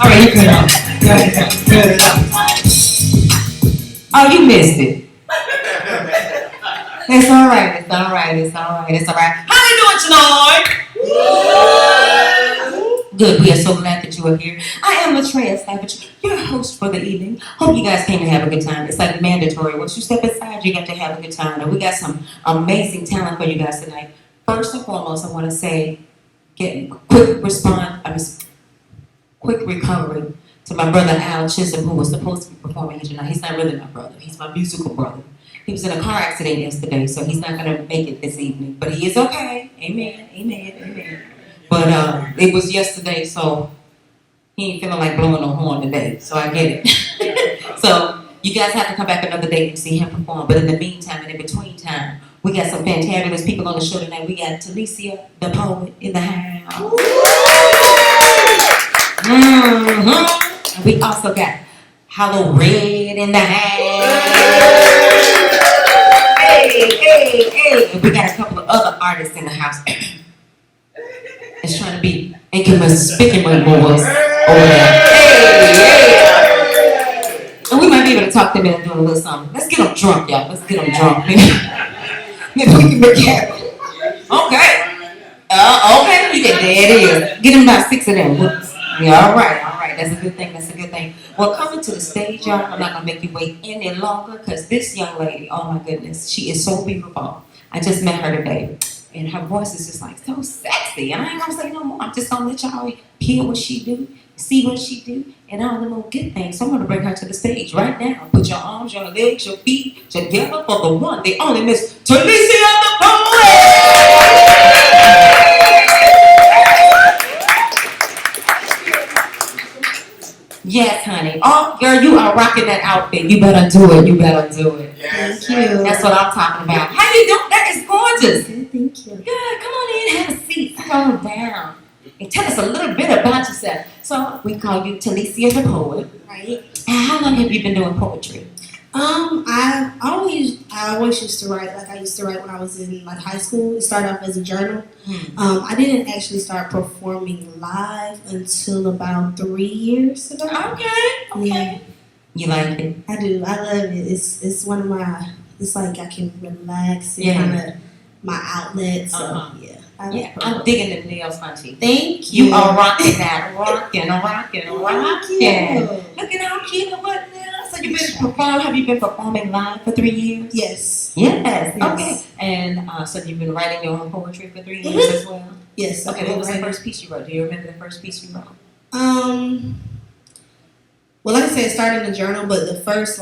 right, you can. Good. Oh, you missed it. It's all right. How you doing tonight? Good. We are so glad that you are here. I am Traia Time, your host for the evening. Hope you guys came to have a good time. It's like mandatory. Once you step inside, you got to have a good time. And we got some amazing talent for you guys tonight. First and foremost, I want to say, get quick recovery to my brother Al Chisholm, who was supposed to be performing here tonight. He's not really my brother. He's my musical brother. He was in a car accident yesterday, so he's not going to make it this evening. But he is okay. Amen. But it was yesterday, so he ain't feeling like blowing no horn today. So I get it. So you guys have to come back another day and see him perform. But in the meantime and in between time, we got some fantabulous people on the show tonight. We got Telicia, the poet, in the house. And we also got Hollowred in the house. Hey. And we got a couple of other artists in the house. It's trying to be inconspicuous over there. Hey. And we might be able to talk them into doing a little something. Let's get them drunk, y'all. Let's get them drunk. Maybe we can make it happen. Okay. Okay. There it is. Get them about 6 of them. Yeah, all right. That's a good thing. Well, coming to the stage, y'all, I'm not going to make you wait any longer because this young lady, oh my goodness, she is so beautiful. I just met her today, and her voice is just like so sexy. And I ain't going to say no more. I'm just going to let y'all hear what she do, see what she do, and all the little good things. So I'm going to bring her to the stage right now. Put your arms, your legs, your feet together for the one, the only Miss Telicia the Poet! Yes, honey. Oh, girl, you are rocking that outfit. You better do it. Yes, thank you. That's what I'm talking about. How you doing? That is gorgeous. Good, thank you. Good. Come on in, have a seat. Calm down. And tell us a little bit about yourself. So, we call you Telicia the Poet. Right. And how long have you been doing poetry? I always used to write. Like I used to write when I was in like high school. It started off as a journal. I didn't actually start performing live until about 3 years ago. Okay. Yeah. You like it? I do. I love it. It's one of my. It's like I can relax. It's kind of my outlet. So yeah. I'm digging the nails, auntie. Thank you. You are rocking that. Rocking. Look at how cute and what now. So have you been performing live for 3 years? Yes. Okay. And so you've been writing your own poetry for 3 years as well? Yes. Okay, what was the first piece you wrote? Do you remember the first piece you wrote? Well, like I said, it started in a journal, but the first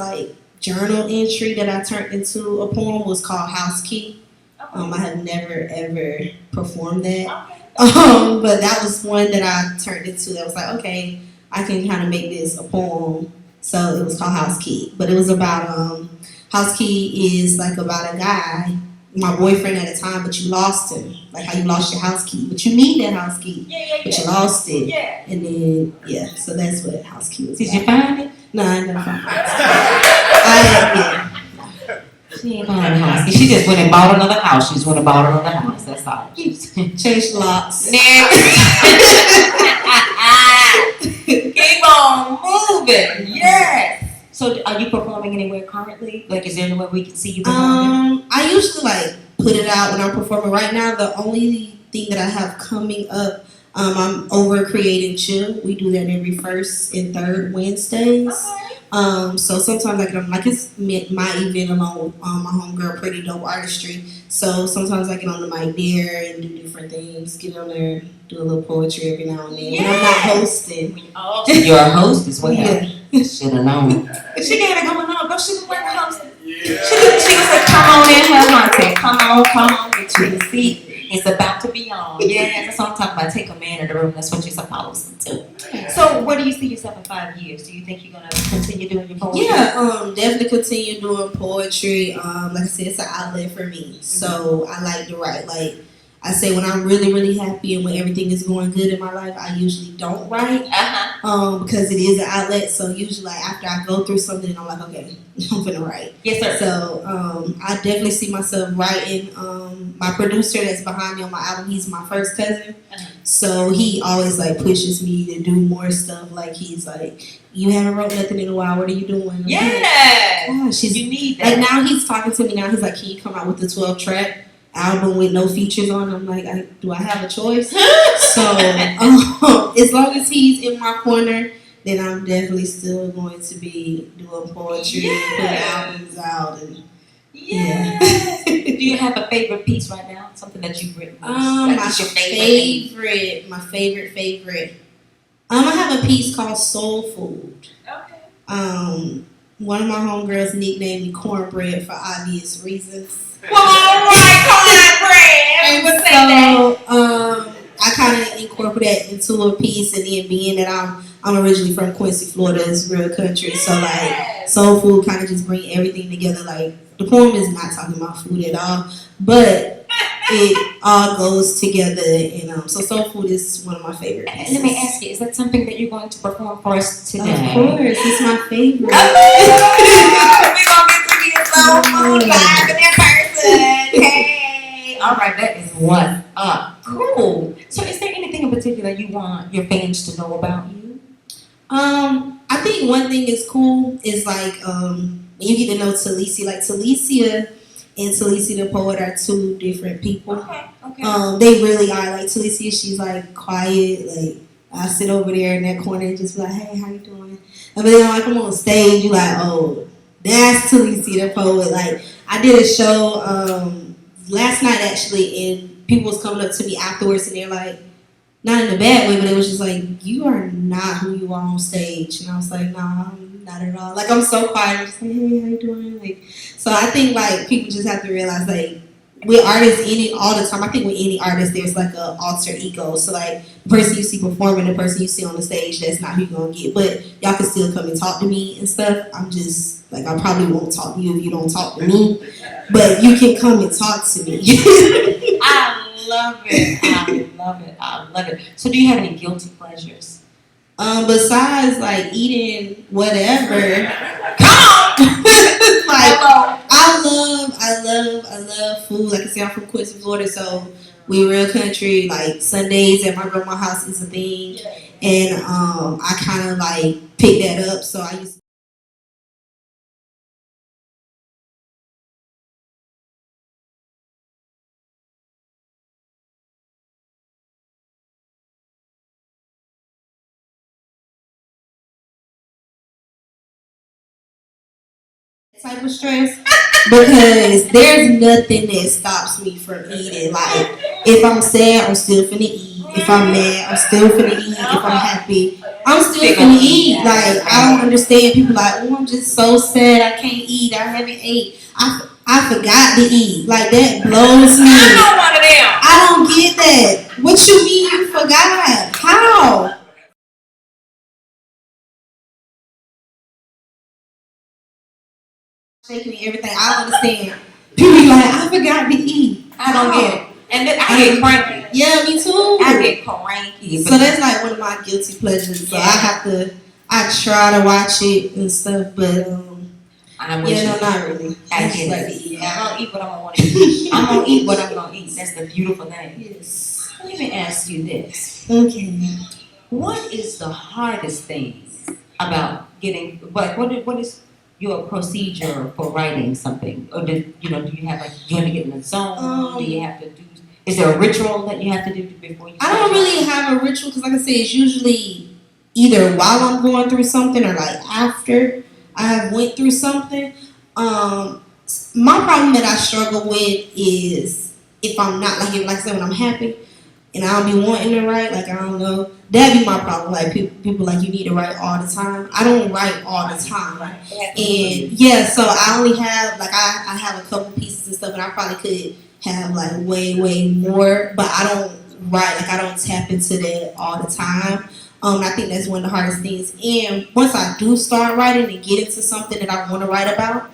journal entry that I turned into a poem was called House Key. I have never ever performed that. But that was one that I turned into that was like, okay, I can kind of make this a poem. So it was called House Key. But it was about House Key is like about a guy, my boyfriend at the time, but you lost him. Like how you lost your house key. But you need that house key. But you lost it. Yeah. And then so that's what House Key was. Did you find it? No, I never found it. She ain't buying a house. She just went and bought another house. That's all. Change locks. Keep on moving. Yes. So, are you performing anywhere currently? Like, is there anywhere we can see you performing? I used to put it out when I'm performing. Right now, the only thing that I have coming up, I'm over creating chill. We do that every first and third Wednesdays. Okay. So sometimes it's my event along with my homegirl Pretty Dope Artistry. So sometimes I get on the mic there and do different things. Get on there, do a little poetry every now and then. When I'm not hosting. Oh, you're a host as well. Yeah. Should have known. She got it going on. Go, she was like a host. She was like, come on in, her content. Come on, get you the seat. It's about to be on. Yeah, that's what I'm talking about. Take a man in the room. That's what you're supposed to do. So, where do you see yourself in 5 years? Do you think you're gonna continue doing your poetry? Yeah, definitely continue doing poetry. Like I said, it's an outlet for me. So I like to write. I say when I'm really, really happy and when everything is going good in my life, I usually don't write because it is an outlet. So usually like, after I go through something, I'm like, okay, I'm gonna write. Yes, sir. So I definitely see myself writing. My producer that's behind me on my album, he's my first cousin. So he always like pushes me to do more stuff. Like he's like, you haven't wrote nothing in a while. What are you doing? Yeah. Gosh, you need that. Like now he's talking to me now. He's like, can you come out with a 12-track album with no features on? I'm like, do I have a choice? So as long as he's in my corner, then I'm definitely still going to be doing poetry and putting albums out. And yeah. Do you have a favorite piece right now? Something that you've written? My favorite. I have a piece called Soul Food. Okay. One of my homegirls nicknamed me Cornbread for obvious reasons. Well, all right, cornbread. I kind of incorporate that into a piece, and then being that I'm originally from Quincy, Florida, it's real country. So like soul food kind of just bring everything together. Like the poem is not talking about food at all, but it all goes together. And so soul food is one of my favorite pieces. Let me ask you, is that something that you're going to perform for us today? Of course, it's my favorite. We're gonna get to be a soul food live in person. Hey. All right, that is what's up. Cool. So, is there anything in particular you want your fans to know about you? I think one thing is cool is like when you get to know Telicia. Like Telicia and Telicia the poet are two different people. Okay. They really are. Like Telicia, she's like quiet. Like I sit over there in that corner and just be like, hey, how you doing? And then like I'm on stage, you like, oh, that's Telicia the poet. Like I did a show last night actually, and people was coming up to me afterwards and they're like, not in a bad way, but it was just like, you are not who you are on stage. And I was like, nah, I'm not at all. Like I'm so quiet. I'm just like, hey, how you doing? Like, so I think like people just have to realize like with artists all the time, I think with any artist there's like a alter ego. So like the person you see performing, the person you see on the stage, that's not who you're gonna get. But y'all can still come and talk to me and stuff. I'm just like, I probably won't talk to you if you don't talk to me. But you can come and talk to me. I love it. So do you have any guilty pleasures? Besides like eating whatever. Come on! Like I love food. Like I said, I'm from Quincy, Florida, so we real country. Like Sundays at my grandma's house is a thing. And I kind of like pick that up. So I used to type of stress because there's nothing that stops me from eating. Like if I'm sad, I'm still finna eat. If I'm mad, I'm still finna eat. If I'm happy, I'm still finna eat. Like I don't understand people like, oh, I'm just so sad I can't eat. I haven't ate. I forgot to eat. Like that blows me. I know one of them. I don't get that. What you mean you forgot? How? Shaking me, everything. I don't understand. People be like, I forgot to eat. I don't get it. And then I get cranky. Yeah, me too. I get cranky. So that's like one of my guilty pleasures. So I try to watch it and stuff, but not really. I get it. I'm gonna eat what I'm gonna want to eat. I'm gonna eat what I'm gonna eat. That's the beautiful thing. Yes. Let me ask you this. Okay. What is the hardest thing about getting? What is your procedure for writing something? Or do you have like you have to get in the zone? Do you have to do? Is there a ritual that you have to do before you? I don't really have a ritual because, like I said, it's usually either while I'm going through something or like after I have went through something. My problem that I struggle with is if I'm not like I said, when I'm happy and I don't be wanting to write, like I don't know, that'd be my problem. Like people like you need to write all the time. I don't write all the time, and so I only have like I have a couple pieces and stuff, and I probably could have like way more, but I don't write, like I don't tap into that all the time. I think that's one of the hardest things. And once I do start writing and get into something that I want to write about,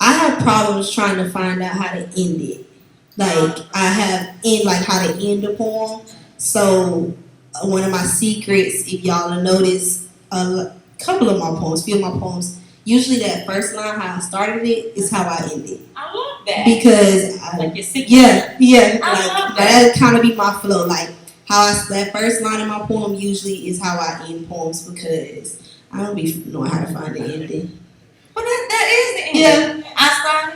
I have problems trying to find out how to end it. Like I have in like how to end a poem. So one of my secrets, if y'all have noticed, a couple of my poems, few of my poems, usually that first line, how I started it, is how I end it. I love that. Because like your secret. yeah, I like love that kind of be my flow. Like that first line in my poem usually is how I end poems because I don't be knowing how to find the ending. Well, that is the ending. Yeah. I started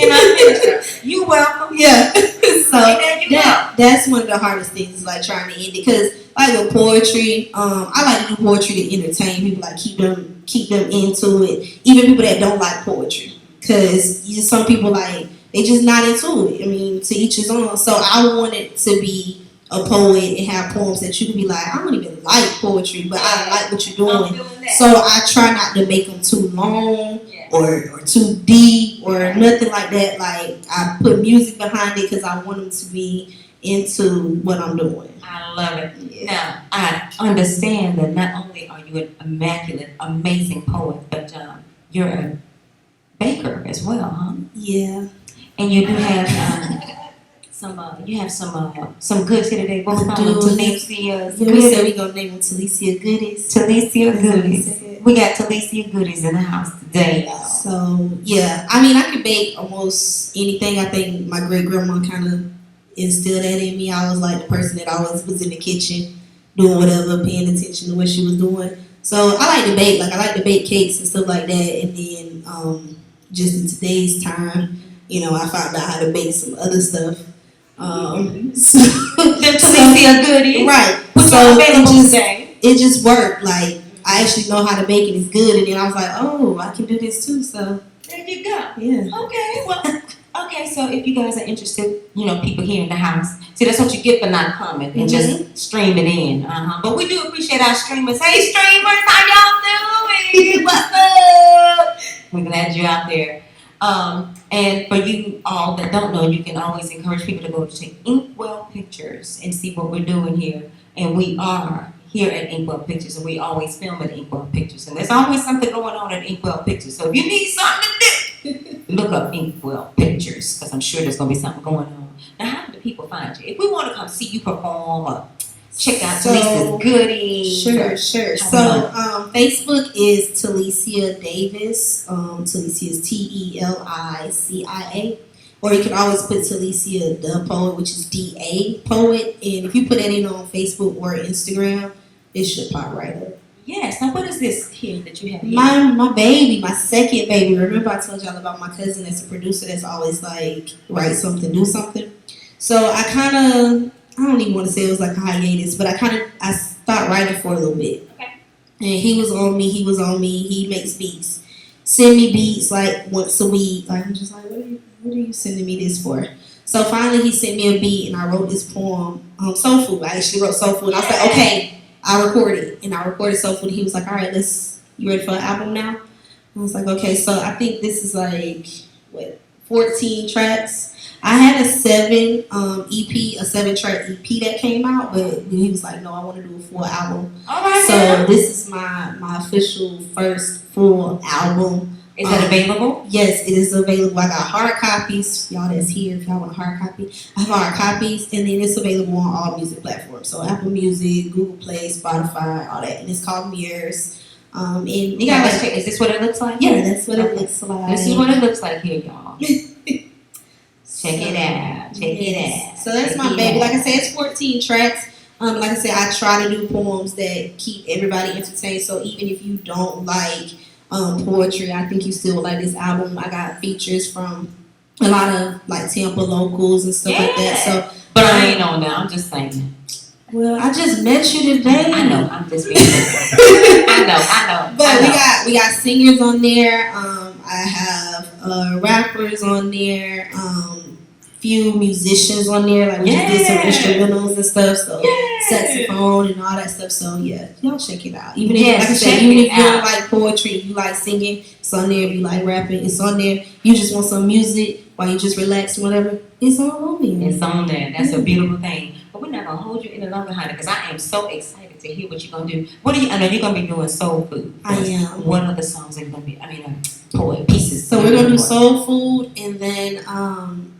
and I finished. You welcome. Yeah. So you that's one of the hardest things is like trying to end it because like with poetry, I like to do poetry to entertain people, like keep them into it. Even people that don't like poetry, because some people like they just not into it. I mean, to each his own. So I wanted to be a poet and have poems that you can be like, I don't even like poetry, but I like what you're doing. So I try not to make them too long or too deep or nothing like that. Like I put music behind it because I want them to be into what I'm doing. I love it. Yeah. Now I understand that not only are you an immaculate, amazing poet, but you're a baker as well, huh? Yeah. And you do have some goods here today. What we call them? Telicia. We said we gonna name them Telicia goodies. Telicia goodies. We got Telicia goodies in the house today. So yeah, I mean I could bake almost anything. I think my great grandma kind of instilled that in me. I was like the person that always was in the kitchen doing whatever, paying attention to what she was doing. So I like to bake. Like I like to bake cakes and stuff like that. And then just in today's time, I found out how to bake some other stuff. Telicia goodies. Right. So it just worked. Like I actually know how to bake it. It's good. And then I was like, oh, I can do this too. So there you go. Yeah. Okay. Well. Okay, so if you guys are interested, people here in the house, see that's what you get for not coming and just streaming in. But we do appreciate our streamers. Hey streamers, how y'all doing? What's up? We're glad you're out there. And for you all that don't know, you can always encourage people to go to Inkwell Pictures and see what we're doing here. And we are here at Inkwell Pictures, and we always film at Inkwell Pictures. And there's always something going on at Inkwell Pictures. So if you need something to do, look up Inkwell Pictures, because I'm sure there's going to be something going on. Now, how do the people find you? If we want to come see you perform or check out Telicia's goodies. Sure. So Facebook is Telicia Davis. Telicia is Telicia. Or you can always put Telicia the Poet, which is DA Poet. And if you put that in on Facebook or Instagram, it should pop right up. Yes. Now, what is this here that you have here? My baby, my second baby. Remember I told y'all about my cousin that's a producer that's always like, write something, do something. So I don't even want to say it was like a hiatus, but I started writing for a little bit. Okay. And he was on me. He makes beats. Send me beats like once a week. Like, I'm just like, what are you sending me this for? So finally he sent me a beat and I wrote this poem, Soul Food. I actually wrote Soul Food. And I was like, okay, I'll record it. And I recorded Soul Food. And he was like, all right, you ready for an album now? I was like, okay. So I think this is like, 14 tracks. I had a 7-track EP that came out, but he was like, no, I want to do a full album. All right. So this is my official first full album. Is it available? Yes, it is available. I got hard copies. Y'all that's here, if y'all want a hard copy. I have hard copies, and then it's available on all music platforms. So Apple Music, Google Play, Spotify, all that. And it's called Mirrors. And you got let's check. Is this what it looks like? Yeah, that's what it looks like. This is what it looks like here, y'all. Check it out. So that's my baby. Like I said, it's 14 tracks. Like I said, I try to do poems that keep everybody entertained. So even if you don't like poetry, I think you still like this album. I got features from a lot of like Tampa locals and stuff like that. So, but I ain't on there. I'm just saying. Well, I just met you today. I know. I'm just being. I know. But we got singers on there. I have rappers on there. Few musicians on there, like we just did some instrumentals and stuff, so saxophone and all that stuff. So yeah, y'all check it out. Even if, like I said, even if you don't like poetry, you like singing, it's on there. If you like rapping, it's on there. You just want some music while you just relax, whatever. It's all on there. It's on there. That's a beautiful thing. But we're not gonna hold you any longer, honey, because I am so excited to hear what you're gonna do. I know you're gonna be doing Soul Food. I am. What other songs are you gonna be? Poet pieces. So we're gonna do soul food, and then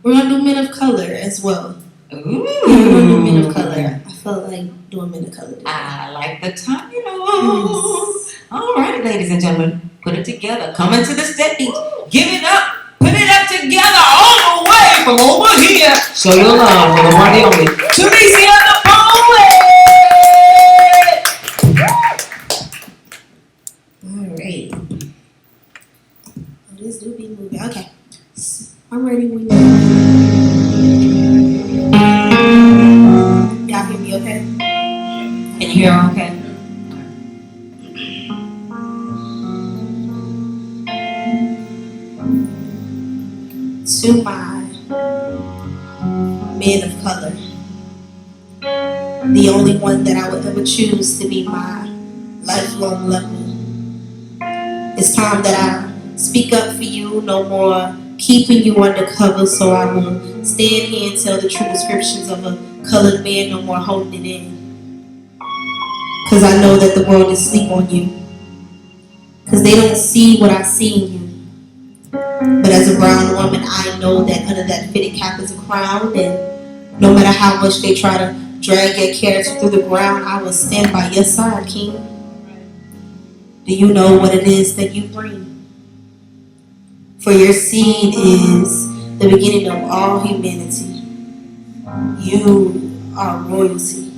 we're gonna do men of color as well. Ooh. Yeah, we're gonna do men of color. I felt like doing men of color. I like the title. Yes. All right, ladies and gentlemen, put it together. Coming to the stage. Give it up. Put it up together all the way from over here. Show your love for the one and only Telicia the poet. All right. Oh, this do be moving. Okay. I'm ready when you're ready. Y'all hear me okay? Can you hear okay? To my men of color, the only one that I would ever choose to be my lifelong lover. It's time that I speak up for you, no more keeping you undercover, so I will stand here and tell the true descriptions of a colored man, no more holding it in. Because I know that the world is asleep on you. Because they don't see what I see in you. But as a brown woman, I know that under that fitted cap is a crown, and no matter how much they try to drag your character through the ground, I will stand by your side, King. Do you know what it is that you bring? For your seed is the beginning of all humanity. You are royalty.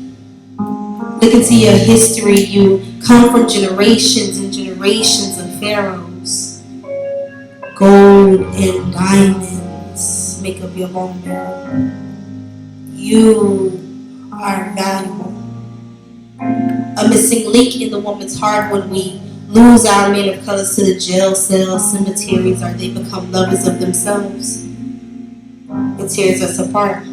Look into your history. You come from generations and generations of pharaohs. Gold and diamonds make up your bone marrow. You are valuable. A missing link in the woman's heart when we lose our men of colors to the jail cells, cemeteries, or they become lovers of themselves. It tears us apart.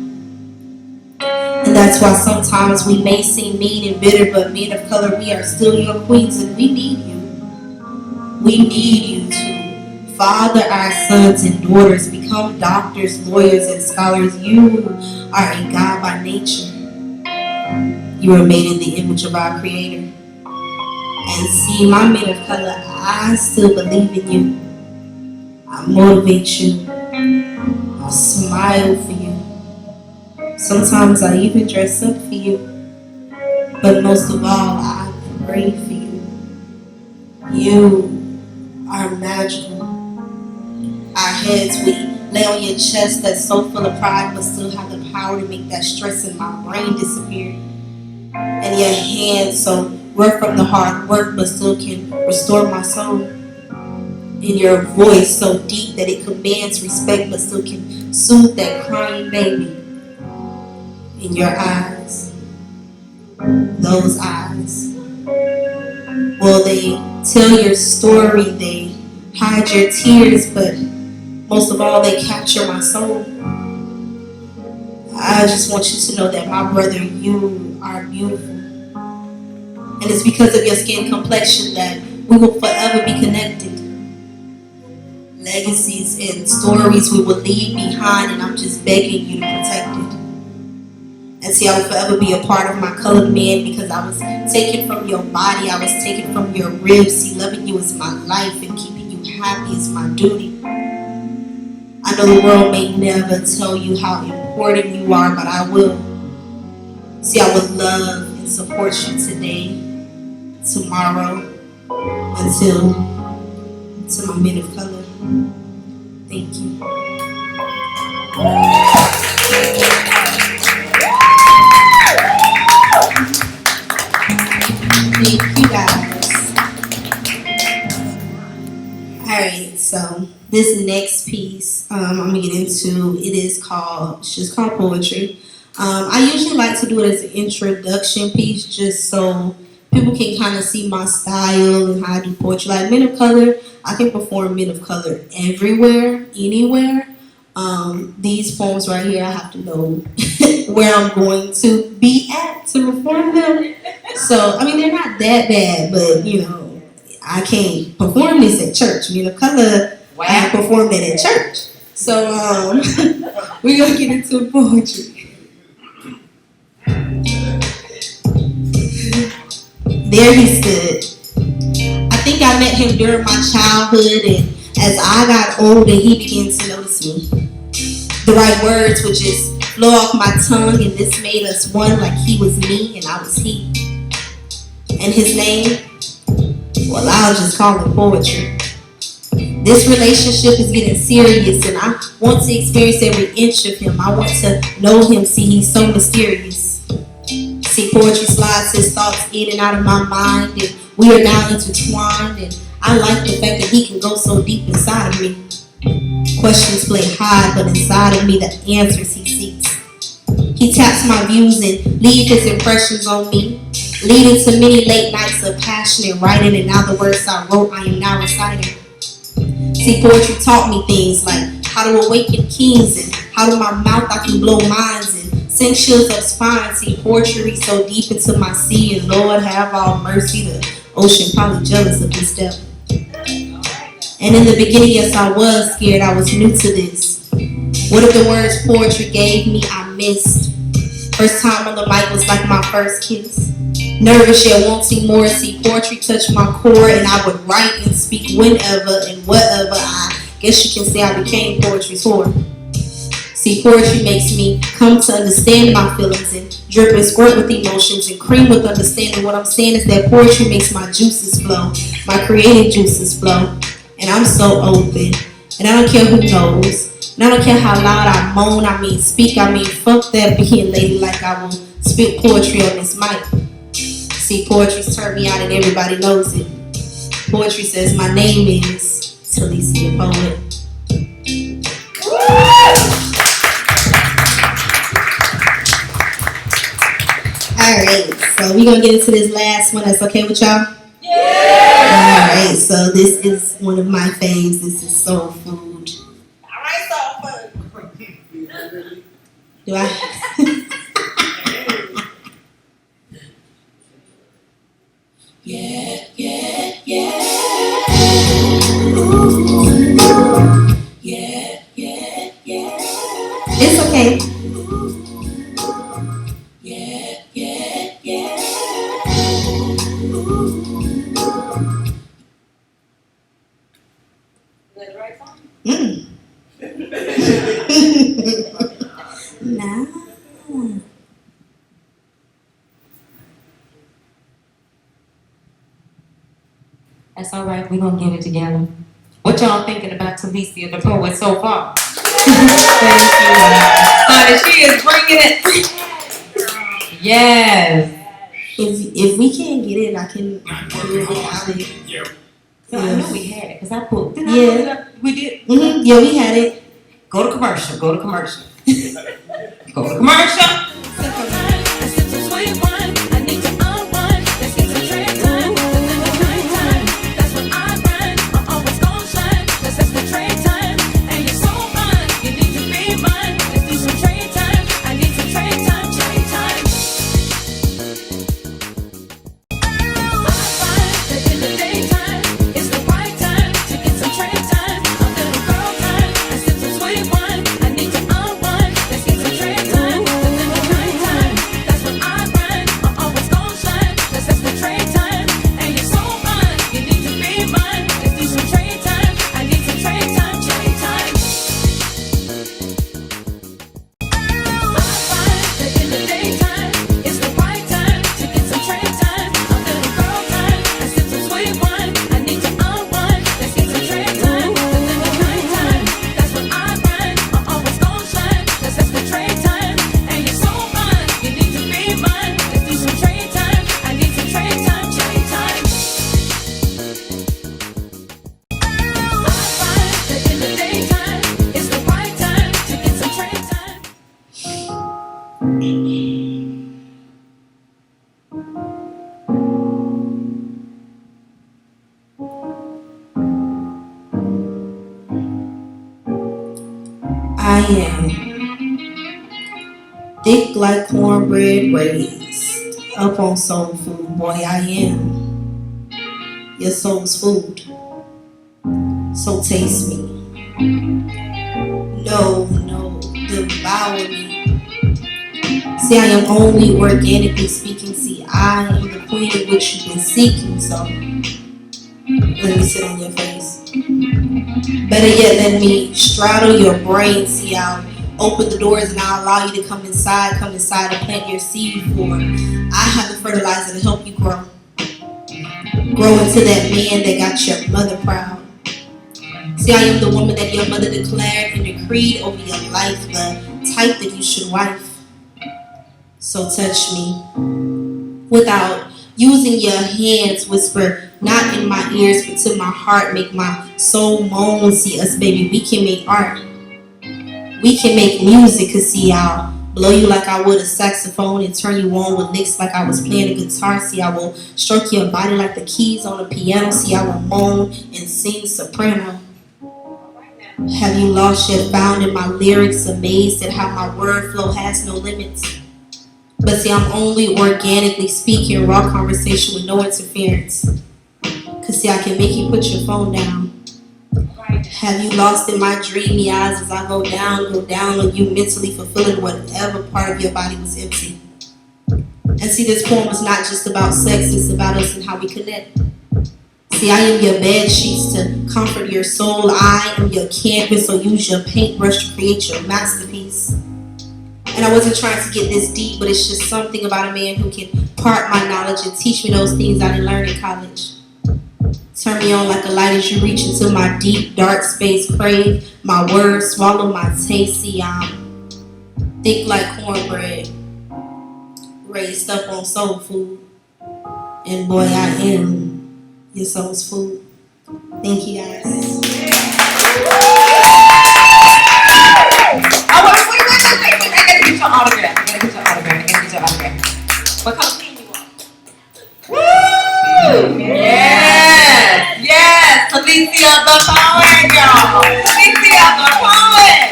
And that's why sometimes we may seem mean and bitter, but men of color, we are still your queens, and we need you. We need you to father our sons and daughters, become doctors, lawyers, and scholars. You are a God by nature. You are made in the image of our Creator. And see, my men of color, I still believe in you. I motivate you. I smile for you. Sometimes I even dress up for you. But most of all, I pray for you. You are magical. Our heads, we lay on your chest that's so full of pride, but still have the power to make that stress in my brain disappear. And your hands so rough from the hard work, but still can restore my soul. And your voice so deep that it commands respect, but still can soothe that crying baby. In your eyes, those eyes, well, they tell your story, they hide your tears, but most of all, they capture my soul. I just want you to know that, my brother, you are beautiful. And it's because of your skin complexion that we will forever be connected. Legacies and stories we will leave behind, and I'm just begging you to protect it. And see, I will forever be a part of my colored man because I was taken from your body, I was taken from your ribs. See, loving you is my life, and keeping you happy is my duty. I know the world may never tell you how important you are, but I will. See, I would love and support you today, tomorrow, until to my men of color. Thank you. Thank you guys. Alright, so this next piece I'm gonna get into, it's just called poetry. I usually like to do it as an introduction piece just so people can kind of see my style and how I do poetry. Like men of color, I can perform men of color everywhere, anywhere. These poems right here, I have to know where I'm going to be at to perform them. So, I mean, they're not that bad, but, you know, I can't perform this at church. Men of color, I have performed that at church. So, we're going to get into poetry. There he stood. I think I met him during my childhood, and As I got older, he began to notice me. The right words would just flow off my tongue, and this made us one, like he was me and I was he. And his name, well, I'll just call it poetry. This relationship is getting serious, and I want to experience every inch of him. I want to know him. See, he's so mysterious. See, poetry slides his thoughts in and out of my mind, and we are now intertwined, and I like the fact that he can go so deep inside of me. Questions play high, but inside of me, the answers he seeks. He taps my views and leaves his impressions on me, leading to many late nights of passionate writing, and now the words I wrote, I am now reciting. See, poetry taught me things like how to awaken kings, and how to my mouth I can blow minds and send chills up spine. See, poetry reached so deep into my sea, and Lord have all mercy, the ocean probably jealous of this step. And in the beginning, yes, I was scared. I was new to this. What if the words poetry gave me I missed? First time on the mic was like my first kiss. Nervous yet wanting more. See, poetry touched my core, and I would write and speak whenever and whatever. I guess you can say I became poetry's whore. See, poetry makes me come to understand my feelings, and drip and squirt with emotions and cream with understanding. What I'm saying is that poetry makes my juices flow, my creative juices flow. And I'm so open, and I don't care who knows, and I don't care how loud I moan, speak, fuck that being lady, like I will spit poetry on this mic. See, poetry's turned me out and everybody knows it. Poetry says my name is Telicia Poet. Alright, so we're gonna get into this last one. That's okay with y'all? Alright, so this is one of my faves. This is soul food. Alright, soul food. Do I? Yeah. Yeah. It's okay. Yeah. Nah. That's all right. We're going to get it together. What y'all thinking about Telicia, the poet, so far? Thank you. Honey, she is bringing it. Yes. If we can't get it, I can do it without it. Yeah. So I know we had it because I put. Yeah. We did. Mm-hmm. Yeah, we had it. Go to commercial. Go to commercial. Go to commercial. I am thick like cornbread raised up on soul food. Boy, I am your soul's food. So taste me. No, devour me. See, I am only organically speaking. See, I am the queen of which you've been seeking. So let me sit on your face. Better yet, let me straddle your brain. See, I'll open the doors and I'll allow you to come inside and plant your seed for. I have the fertilizer to help you grow. Grow into that man that got your mother proud. See, I am the woman that your mother declared and decreed over your life, the type that you should wife. So touch me without using your hands. Whisper not in my ears but to my heart. Make my soul moan. See us, baby, we can make art. We can make music. Cause see, I'll blow you like I would a saxophone and turn you on with licks like I was playing a guitar. See, I will stroke your body like the keys on a piano. See, I will moan and sing soprano. Have you lost your found in my lyrics? Amazed at how my word flow has no limits. But see, I'm only organically speaking, raw conversation with no interference. Cause see, I can make you put your phone down. Have you lost in my dreamy eyes as I go down on you, mentally fulfilling whatever part of your body was empty. And see, this poem is not just about sex, it's about us and how we connect. See, I am your bed sheets to comfort your soul. I am your canvas, so use your paintbrush to create your masterpiece. And I wasn't trying to get this deep, but it's just something about a man who can part my knowledge and teach me those things I didn't learn in college. Turn me on like a light as you reach into my deep, dark space. Crave my words, swallow my taste. See, I'm thick like cornbread, raised up on soul food. And boy, I am your soul's food. Thank you, guys. I want to wait. I gotta get your autograph. What color pen you want? Woo! Yes! Telicia the poet, y'all. Telicia the poet.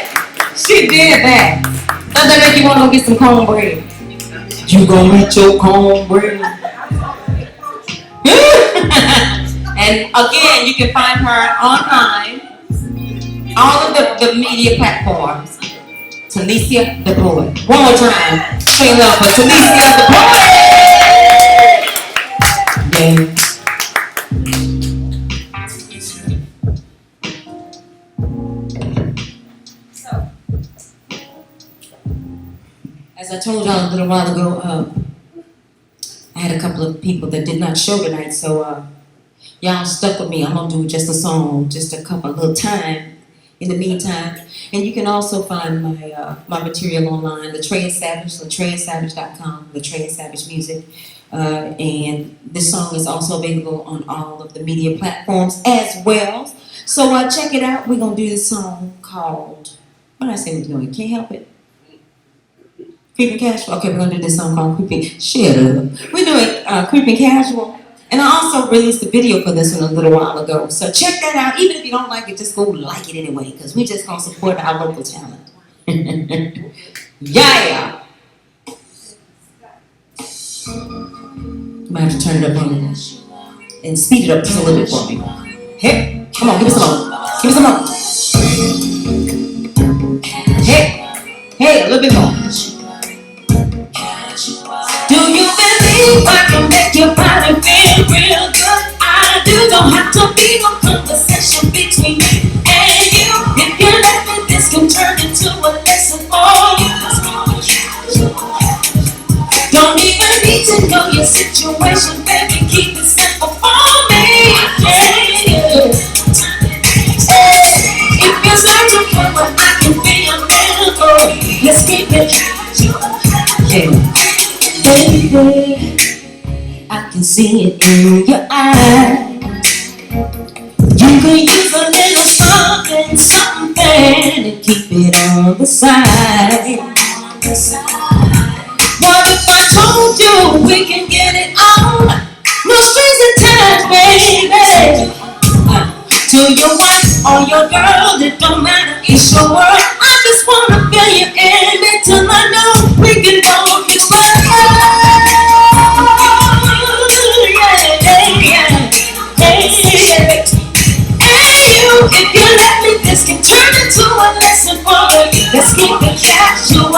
She did that. Does that make you want to go get some cornbread? You gonna eat your cornbread? And again, you can find her online, all of the media platforms. Telicia the poet. One more time. Sing it up for Telicia the poet. Yeah. So, as I told y'all a little while ago, I had a couple of people that did not show tonight, so y'all stuck with me. I'm gonna do just a song, just a couple, a little time in the meantime. And you can also find my material online, the Traia Savage, TraiaSavage.com, the Traia Savage Music. And this song is also available on all of the media platforms as well. So check it out. We're gonna do this song called, what did I say we're doing? Can't help it. Creeping Casual. Okay, we're gonna do this song called Creeping. Shut up. We're doing Creeping Casual. And I also released a video for this one a little while ago. So check that out. Even if you don't like it, just go like it anyway, because we just gonna support our local talent. Yeah! You might have to turn it up on and speed it up just a little bit for me. Hey, come on, give me some more. Give me some more. Hey, a little bit more. Do you believe I can make your body feel real good? I do. Don't have to be no conversation between me and you. If you let me, this can turn into a lesson for you. Don't even need to know your situation, baby. Keep it simple for me. Yeah. If you're searching for what I can be a man for, let's keep it. Yeah. Baby, I can see it in your eyes. You could use a little something to keep it on the side. What if I told you we can get it on? No strings attached, baby. To your wife or your girl, it don't matter, it's your world. I just wanna feel you in it till I know we can go this way. If you let me, this can turn into a lesson for you. Let's keep it casual.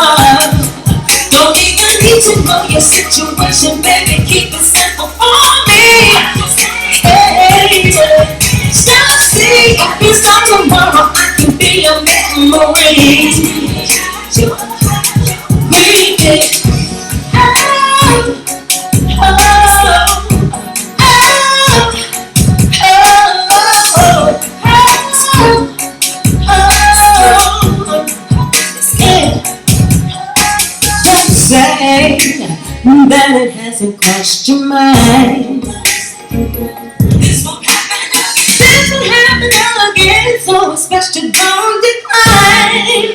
Don't even need to know your situation, baby. Keep it simple for me. Hey, stop, see, if you start to be your memories. We did. Don't say that it hasn't crossed your mind. This won't happen again, so it's best you don't decline.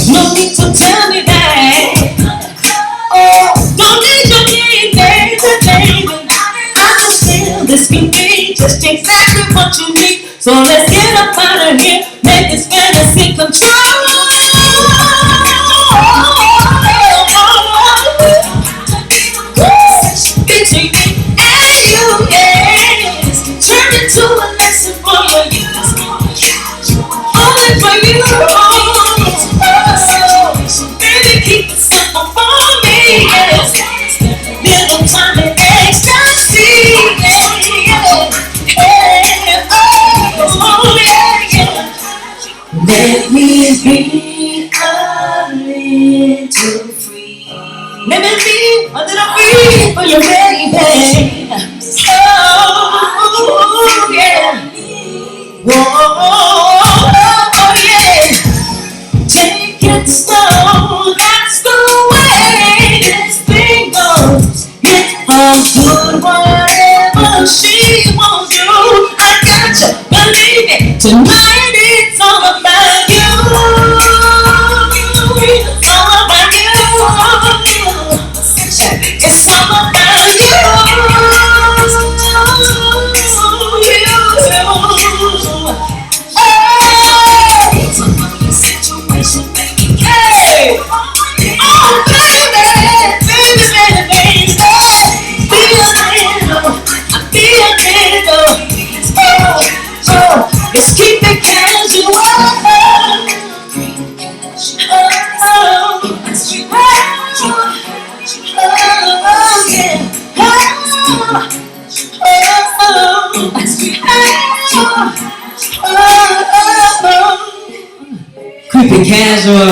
No need to tell me that. Oh, don't need your name, baby. I know still this can be just exactly what you need. So let's get up out of here, make this fantasy control. Between me and you, yes. Turn it to a lesson for your use. Only for you. Baby, keep it simple for me, yes. Little time and ecstasy, yeah. Oh, yeah. Let me be a little free. Let me be a little free for your baby. Oh, yeah. Whoa, yeah. Take it slow, that's the way this thing goes. It's all good, whatever she wants you. I got you, believe it. Tonight it's all about you. It's all about you. It's all about you. It's a funny situation, baby. Hey! Oh, baby! Baby. Feel it, oh, let's keep it casual. Keep it casual.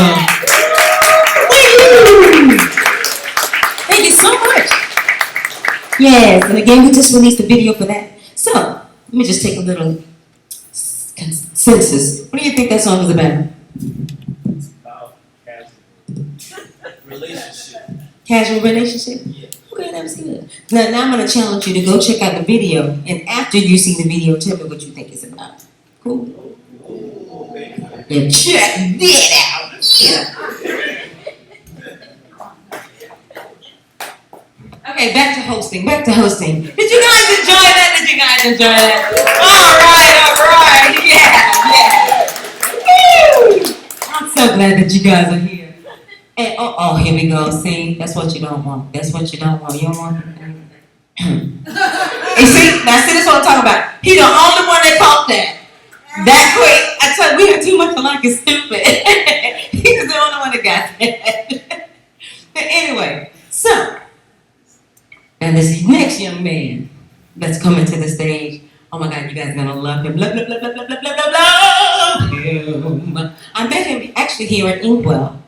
Woo! Thank you so much. Yes, and again, we just released a video for that. So, let me just take a little census. What do you think that song is about? It's about casual relationship. Casual relationship? Yeah. Okay, that was good. Now I'm going to challenge you to go check out the video, and after you see the video, tell me what you think it's about. Cool? And check that out. Yeah. Okay, back to hosting. Did you guys enjoy that? All right. Yeah. I'm so glad that you guys are here. And here we go. See, that's what you don't want. You don't want. And see, that's what I'm talking about. He the only one that caught that. That quick. I tell you, we are too much alike. It's stupid. He's the only one that got that. But anyway, so. And this next young man that's coming to the stage, oh my God, you guys are gonna love him. Love him. I met him actually here at Inkwell,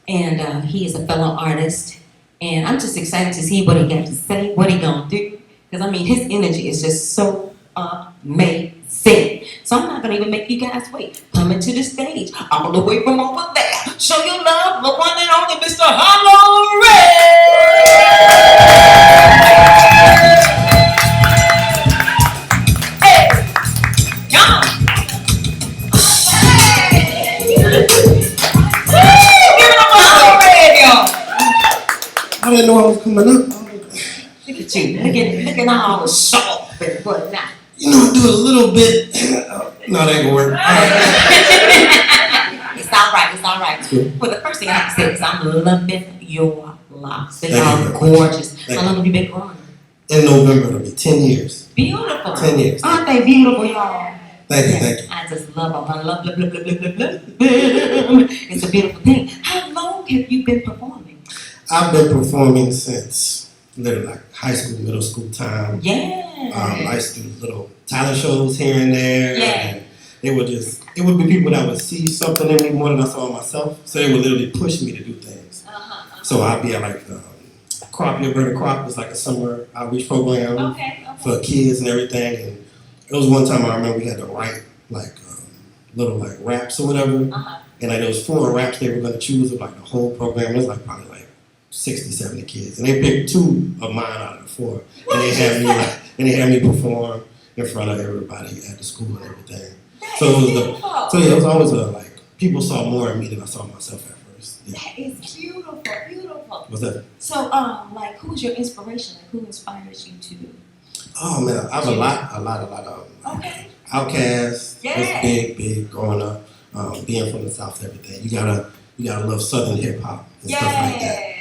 and he is a fellow artist. And I'm just excited to see what he got to say, what he gonna do. Because I mean, his energy is just so amazing. So I'm not gonna even make you guys wait. Coming to the stage, all the way from over there. Show your love, the one and only Mr. Hollowred. Hey, come on. Give it up for Hollowred, y'all. I didn't know I was coming up. Look at you. Look at all the soft and whatnot. You know, do a little bit. No, that ain't gonna work. It's all right. Well, the first thing I have to say is I'm loving your locks. They are gorgeous. How long have you been growing? In November, it'll be 10 years. Beautiful. 10 years. Aren't they beautiful, y'all? Thank you. I just love them. I love, blah, blah, blah, blah, blah, blah. It's a beautiful thing. How long have you been performing? I've been performing since literally like high school, middle school time. Yeah. I used to do little talent shows here and there. Yeah. And it would be people that would see something in me more than I saw in myself. So they would literally push me to do things. So I'd be at like Crop Your Burger Crop was like a summer outreach program for kids and everything. And it was one time I remember we had to write like little like raps or whatever. And like there was 4 raps they were going to choose of like the whole program. It was like probably like 60, 70 kids. And they picked 2 of mine out of the 4. And they had me perform in front of everybody at the school and everything. So it was always like people saw more of me than I saw myself at first. Yeah. That is beautiful, beautiful. What's that? So, like, who's your inspiration? Like, who inspires you to? Oh man, I have a lot of Outkast. Yeah. It's big growing up. Being from the South, everything. You gotta love Southern hip hop and stuff like that.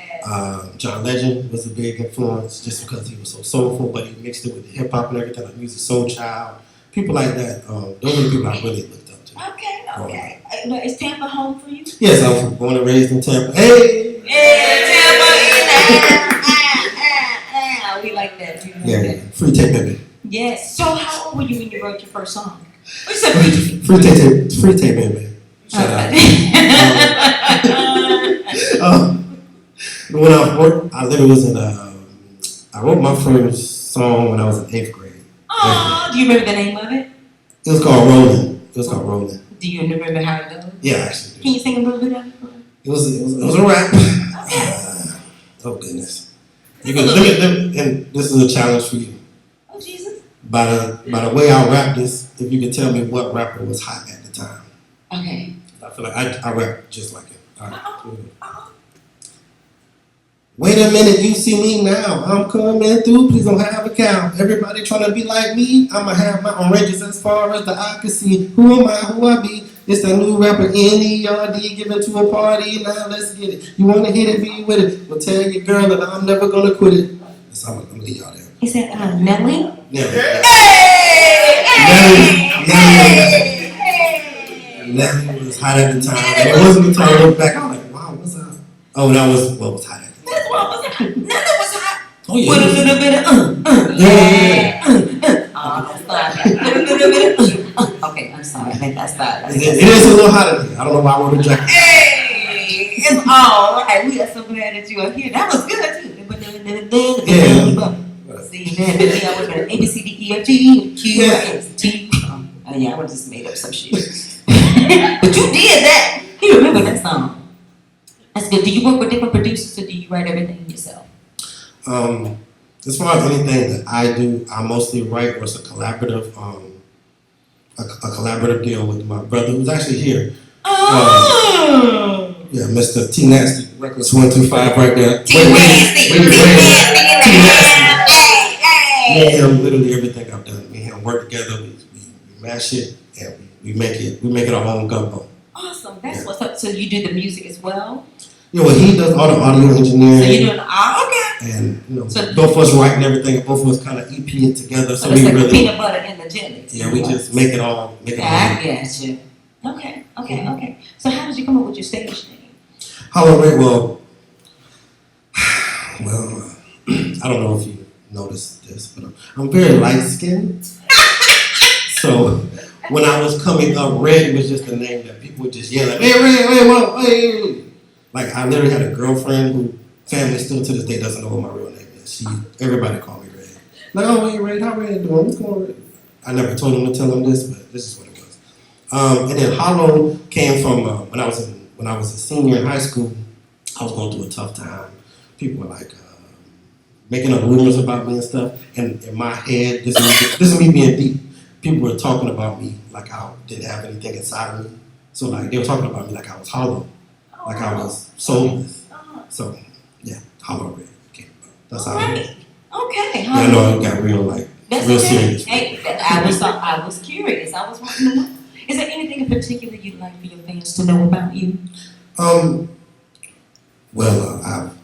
John Legend was a big influence just because he was so soulful, but he mixed it with hip hop and everything, like music, Soul Child, people like that. Those are the people I really looked up to. Okay. Is Tampa home for you? Yes, I'm born and raised in Tampa. Hey! Tampa in we like that. Yeah, free tape, baby. Yes. So how old were you when you wrote your first song? Free tape, baby. Shout out. When I literally was in I wrote my first song when I was in 8th grade. Oh, do you remember the name of it? It was called Rolling. Do you remember how it goes? Yeah, I actually do. Can you sing a little bit of it? It was a rap. Oh goodness. You can and this is a challenge for you. Oh Jesus. By the way I rap this, if you could tell me what rapper was hot at the time. Okay. I feel like I rap just like it. All right. Wait a minute, you see me now. I'm coming through, please don't have a cow. Everybody trying to be like me. I'ma have my own ranges as far as the eye can see. Who am I, who I be? It's that new rapper N.E.R.D. giving to a party. Now let's get it. You wanna hit it, be with it. Well, tell your girl that I'm never gonna quit it. So I'm gonna leave y'all there. Is that Nelly? Yeah. Nelly was hot at the time. It wasn't until I look back, I was like, wow, what's up? Oh, that was what was hot at the time. That's what was hot. None was hot. Oh, yeah. With a little bit of Yeah. Oh, that's not with a little bit of Okay, I'm sorry. I think that's not. It is a little hot in here. I don't know why I wore the jacket. Hey, it's all right. We are so glad that you are here. That was good too. Yeah. See, then I would have been A B C D E F G Q R S T. Yeah, I would have just made up some shit. But you did that. You remember that song. That's good. Do you work with different producers or do you write everything yourself? As far as anything that I do, I mostly write or it's a collaborative deal with my brother who's actually here. Yeah, Mr. T Nasty, Reckless 125 right there. T Nasty. Me and him, literally everything I've done. Me and him work together. We mash it and we make it our own gumbo. Awesome. That's what's up. So you do the music as well? Yeah, well, he does all the audio engineering. So you're doing okay. And both of us writing everything, and both of us kind of EP it together. So it's we like really the peanut butter and the jelly. Yeah, we just make it all. I get you. Okay. So how did you come up with your stage name? Hollowred. Well, I don't know if you noticed this, but I'm very light skinned. So when I was coming up, Red was just a name that people would just yell at. Hey, Red, whoa, hey. Like I literally had a girlfriend who family still to this day doesn't know what my real name is. Everybody called me Red. Like, oh, hey, Red, how Red doing? What's going on, Red? I never told him to tell him this, but this is what it was. And then Hollow came from when I was a senior in high school. I was going through a tough time. People were like making up rumors about me and stuff. And in my head, this is me being deep. People were talking about me like I didn't have anything inside of me. So like they were talking about me like I was hollow, like I was soulless. So yeah, Hollowred came about. That's how it is. Okay. I know it got real serious. Hey, I was curious. I was wanting to know. Is there anything in particular you'd like for your fans to know about you?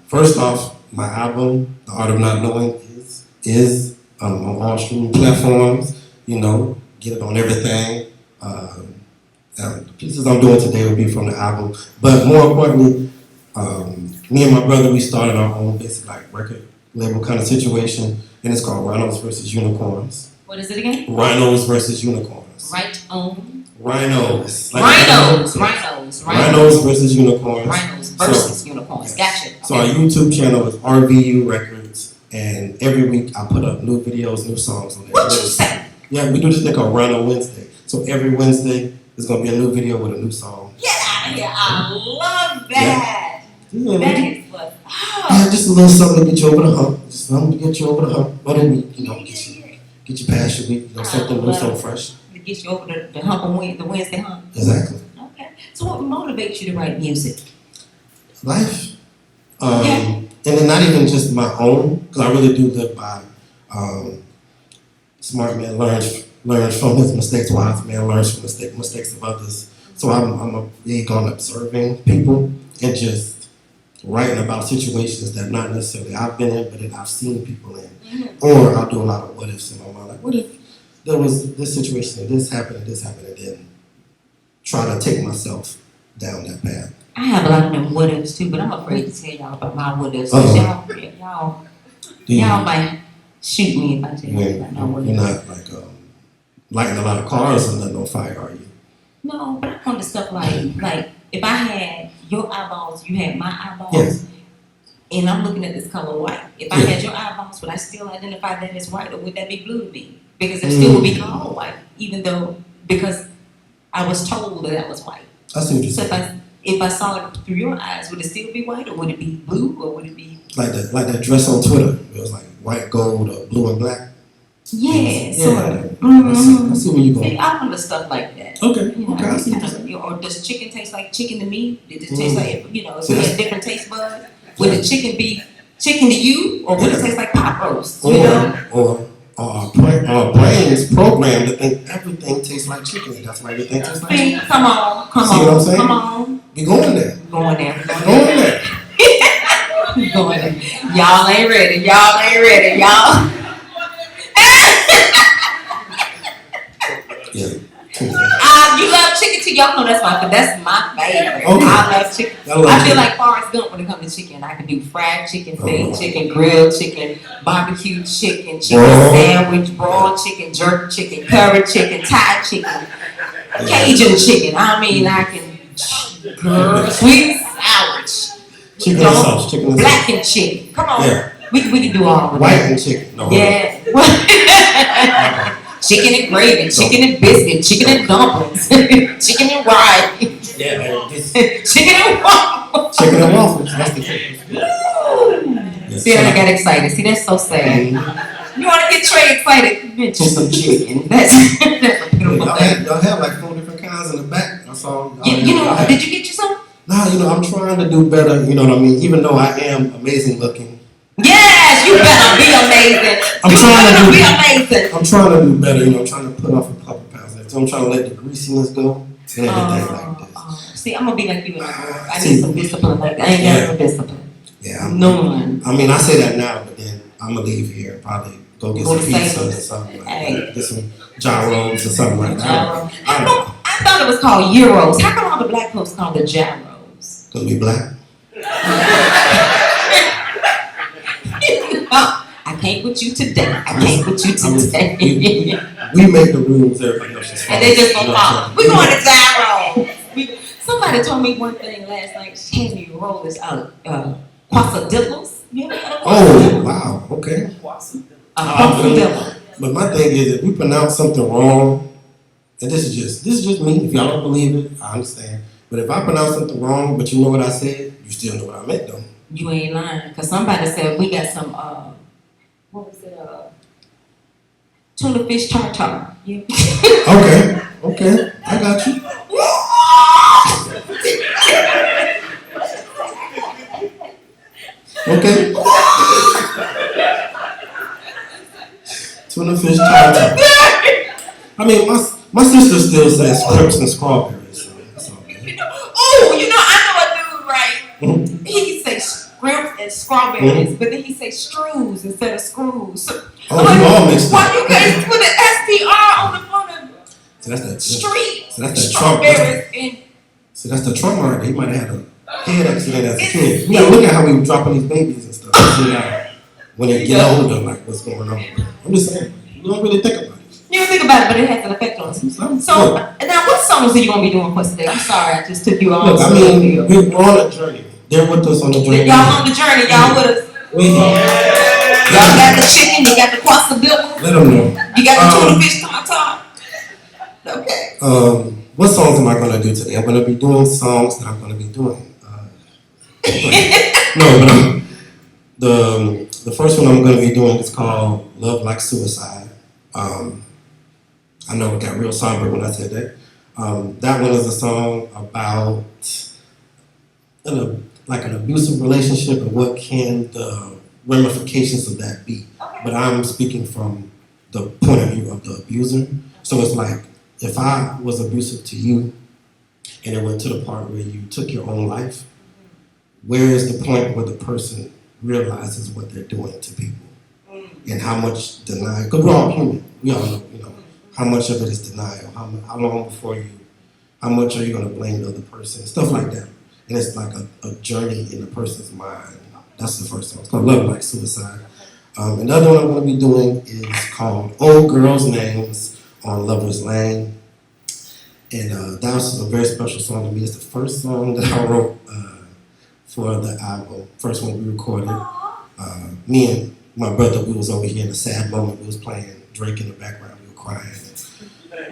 First off, my album, The Art of Not Knowing, is on all streaming platforms. You know, get it on everything. The pieces I'm doing today will be from the album. But more importantly, me and my brother, we started our own basic record label kind of situation, and it's called Rhinos versus Unicorns. What is it again? Rhinos versus Unicorns. Right on. Rhinos. Rhinos versus unicorns. Rhinos versus unicorns. Gotcha. So our YouTube channel is RVU Records, and every week I put up new videos, new songs on there. What you say? Yeah, we do this thing called Rhino Wednesday. So every Wednesday there's gonna be a new video with a new song. Get out of here! I love that. Yeah, That is what. yeah, just a little something to get you over the hump. Just something to get you over the hump. But then get you past your week. Something new, so fresh. To get you over the hump on the Wednesday hump. Exactly. Okay. So what motivates you to write music? Life. And then not even just my own, because I really do live by smart man learns from his mistakes, wise man learns from mistakes of others. So I'm a big on observing people and just writing about situations that not necessarily I've been in, but that I've seen people in. Or I'll do a lot of what ifs in my mind. Like, what if there was this situation and this happened, and then try to take myself down that path. I have a lot of them what ifs too, but I'm afraid to tell y'all about my what ifs. Y'all might shoot me if I tell you about my what ifs. You're not like lighting a lot of cars and nothing on fire, are you? No, but I want the stuff like if I had your eyeballs, you had my eyeballs, and I'm looking at this color white. If I had your eyeballs, would I still identify that as white, or would that be blue to me? Because it still would be called white, even though because I was told that was white. I see what you're So saying. if I saw it through your eyes, would it still be white, or would it be blue, or would it be like that dress on Twitter? It was like white, gold, or blue and black. sort of. I see where you're going. See, I want the stuff like that. Okay. You know, Okay. I see what you're saying. or does chicken taste like chicken to me? Does it taste like, if we See, had different taste buds, would the chicken be chicken to you, or would it taste like pot roast? You know? Or our brains programmed to think everything tastes like chicken. That's why everything tastes like chicken. Come on, See what I'm saying? come on. We going there. Going there. Going there. Y'all ain't ready. Y'all. Yeah. You love chicken too. Y'all know that's my favorite. Okay. I love chicken. I feel like Forrest Gump when it comes to chicken. I can do fried chicken, baked chicken, grilled chicken, barbecue chicken, sandwich, broiled chicken, jerk chicken, curry chicken, Thai chicken, Cajun chicken. I mean, I can sweet and sour Chicken and sauce. Chicken and sauce. black and chicken. Come on. Yeah. We can do all of White that. and chicken. No. Yeah. Chicken and gravy, chicken and biscuit, chicken and dumplings, chicken and rye, Yeah. chicken and waffles. Chicken and waffles. That's the chicken. See, I got excited. See, that's so sad. You want to get Trey excited? Mention some chicken. That's a beautiful thing. Y'all have like 4 different kinds in the back. That's all. Did you get you some? No, I'm trying to do better. You know what I mean? Even though I am amazing looking. Yes, you better be amazing. I'm trying to do better. I'm trying to put off a couple pounds. So I'm trying to let the greasiness go and everything like this. See, I'm gonna be like you in the world. I need some discipline like that. I ain't got no discipline. Yeah. None. I mean, I say that now, but then I'm gonna leave here and probably go get some pizza or something like that. Get some gyros or something like that. I thought it was called Euros. How come all the black folks call the gyros? Cause we black. I can't with you today. We make the rules. Everybody else just follow. And they just gonna follow. We going to gyros. Somebody told me one thing last night. Can you roll this quasadillos? You ever heard of Oh, wow. Okay. quasadillo? But my thing is, if we pronounce something wrong, and this is just me. If y'all don't believe it, I understand. But if I pronounce something wrong, but you know what I said, you still know what I meant, though. You ain't lying. Cause somebody said we got some what was it? Tuna fish tartar. Yeah. Okay. I got you. Okay. Tuna fish tartar. I mean, my sister still says scripts and strawberries. So that's all good. I know a dude, right? Mm-hmm. He say shrimp and strawberries, but then he say strews instead of screws. Oh, you all mixed up. Why you guys put an STR on the front of So that's that street? So that's that Strawberries and So that's the trauma right there. He might have had a head accident as a kid. You gotta look at how we were dropping these babies and stuff. See how when they get older, like what's going on. I'm just saying, you don't really think about it. You don't think about it, but it has an effect on us. So, now what songs are you gonna be doing for us today? I'm sorry, I just took you all. Look, I mean, we're on a journey. They're with us on the journey. Y'all on the journey, y'all with us. Y'all got the chicken, you got the pasta bill. Let them know. You got the tuna fish tartar. Okay. What songs am I gonna do today? I'm gonna be doing songs that I'm gonna be doing. No, but the first one I'm gonna be doing is called "Love Like Suicide." I know it got real somber when I said that. That one is a song about an abusive relationship and what can the ramifications of that be. Okay. But I'm speaking from the point of view of the abuser. So it's like, if I was abusive to you and it went to the part where you took your own life, where is the point where the person realizes what they're doing to people? And how much denial, because we're all human, we all know, how much of it is denial, how long before how much are you going to blame the other person, stuff like that. And it's like a journey in the person's mind. That's the first song. It's called Love Like Suicide. Another one I'm going to be doing is called Old Girls' Names on Lover's Lane. And that was a very special song to me. It's the first song that I wrote for the album. First one we recorded. Me and my brother, we was over here in a sad moment. We was playing Drake in the background. We were crying.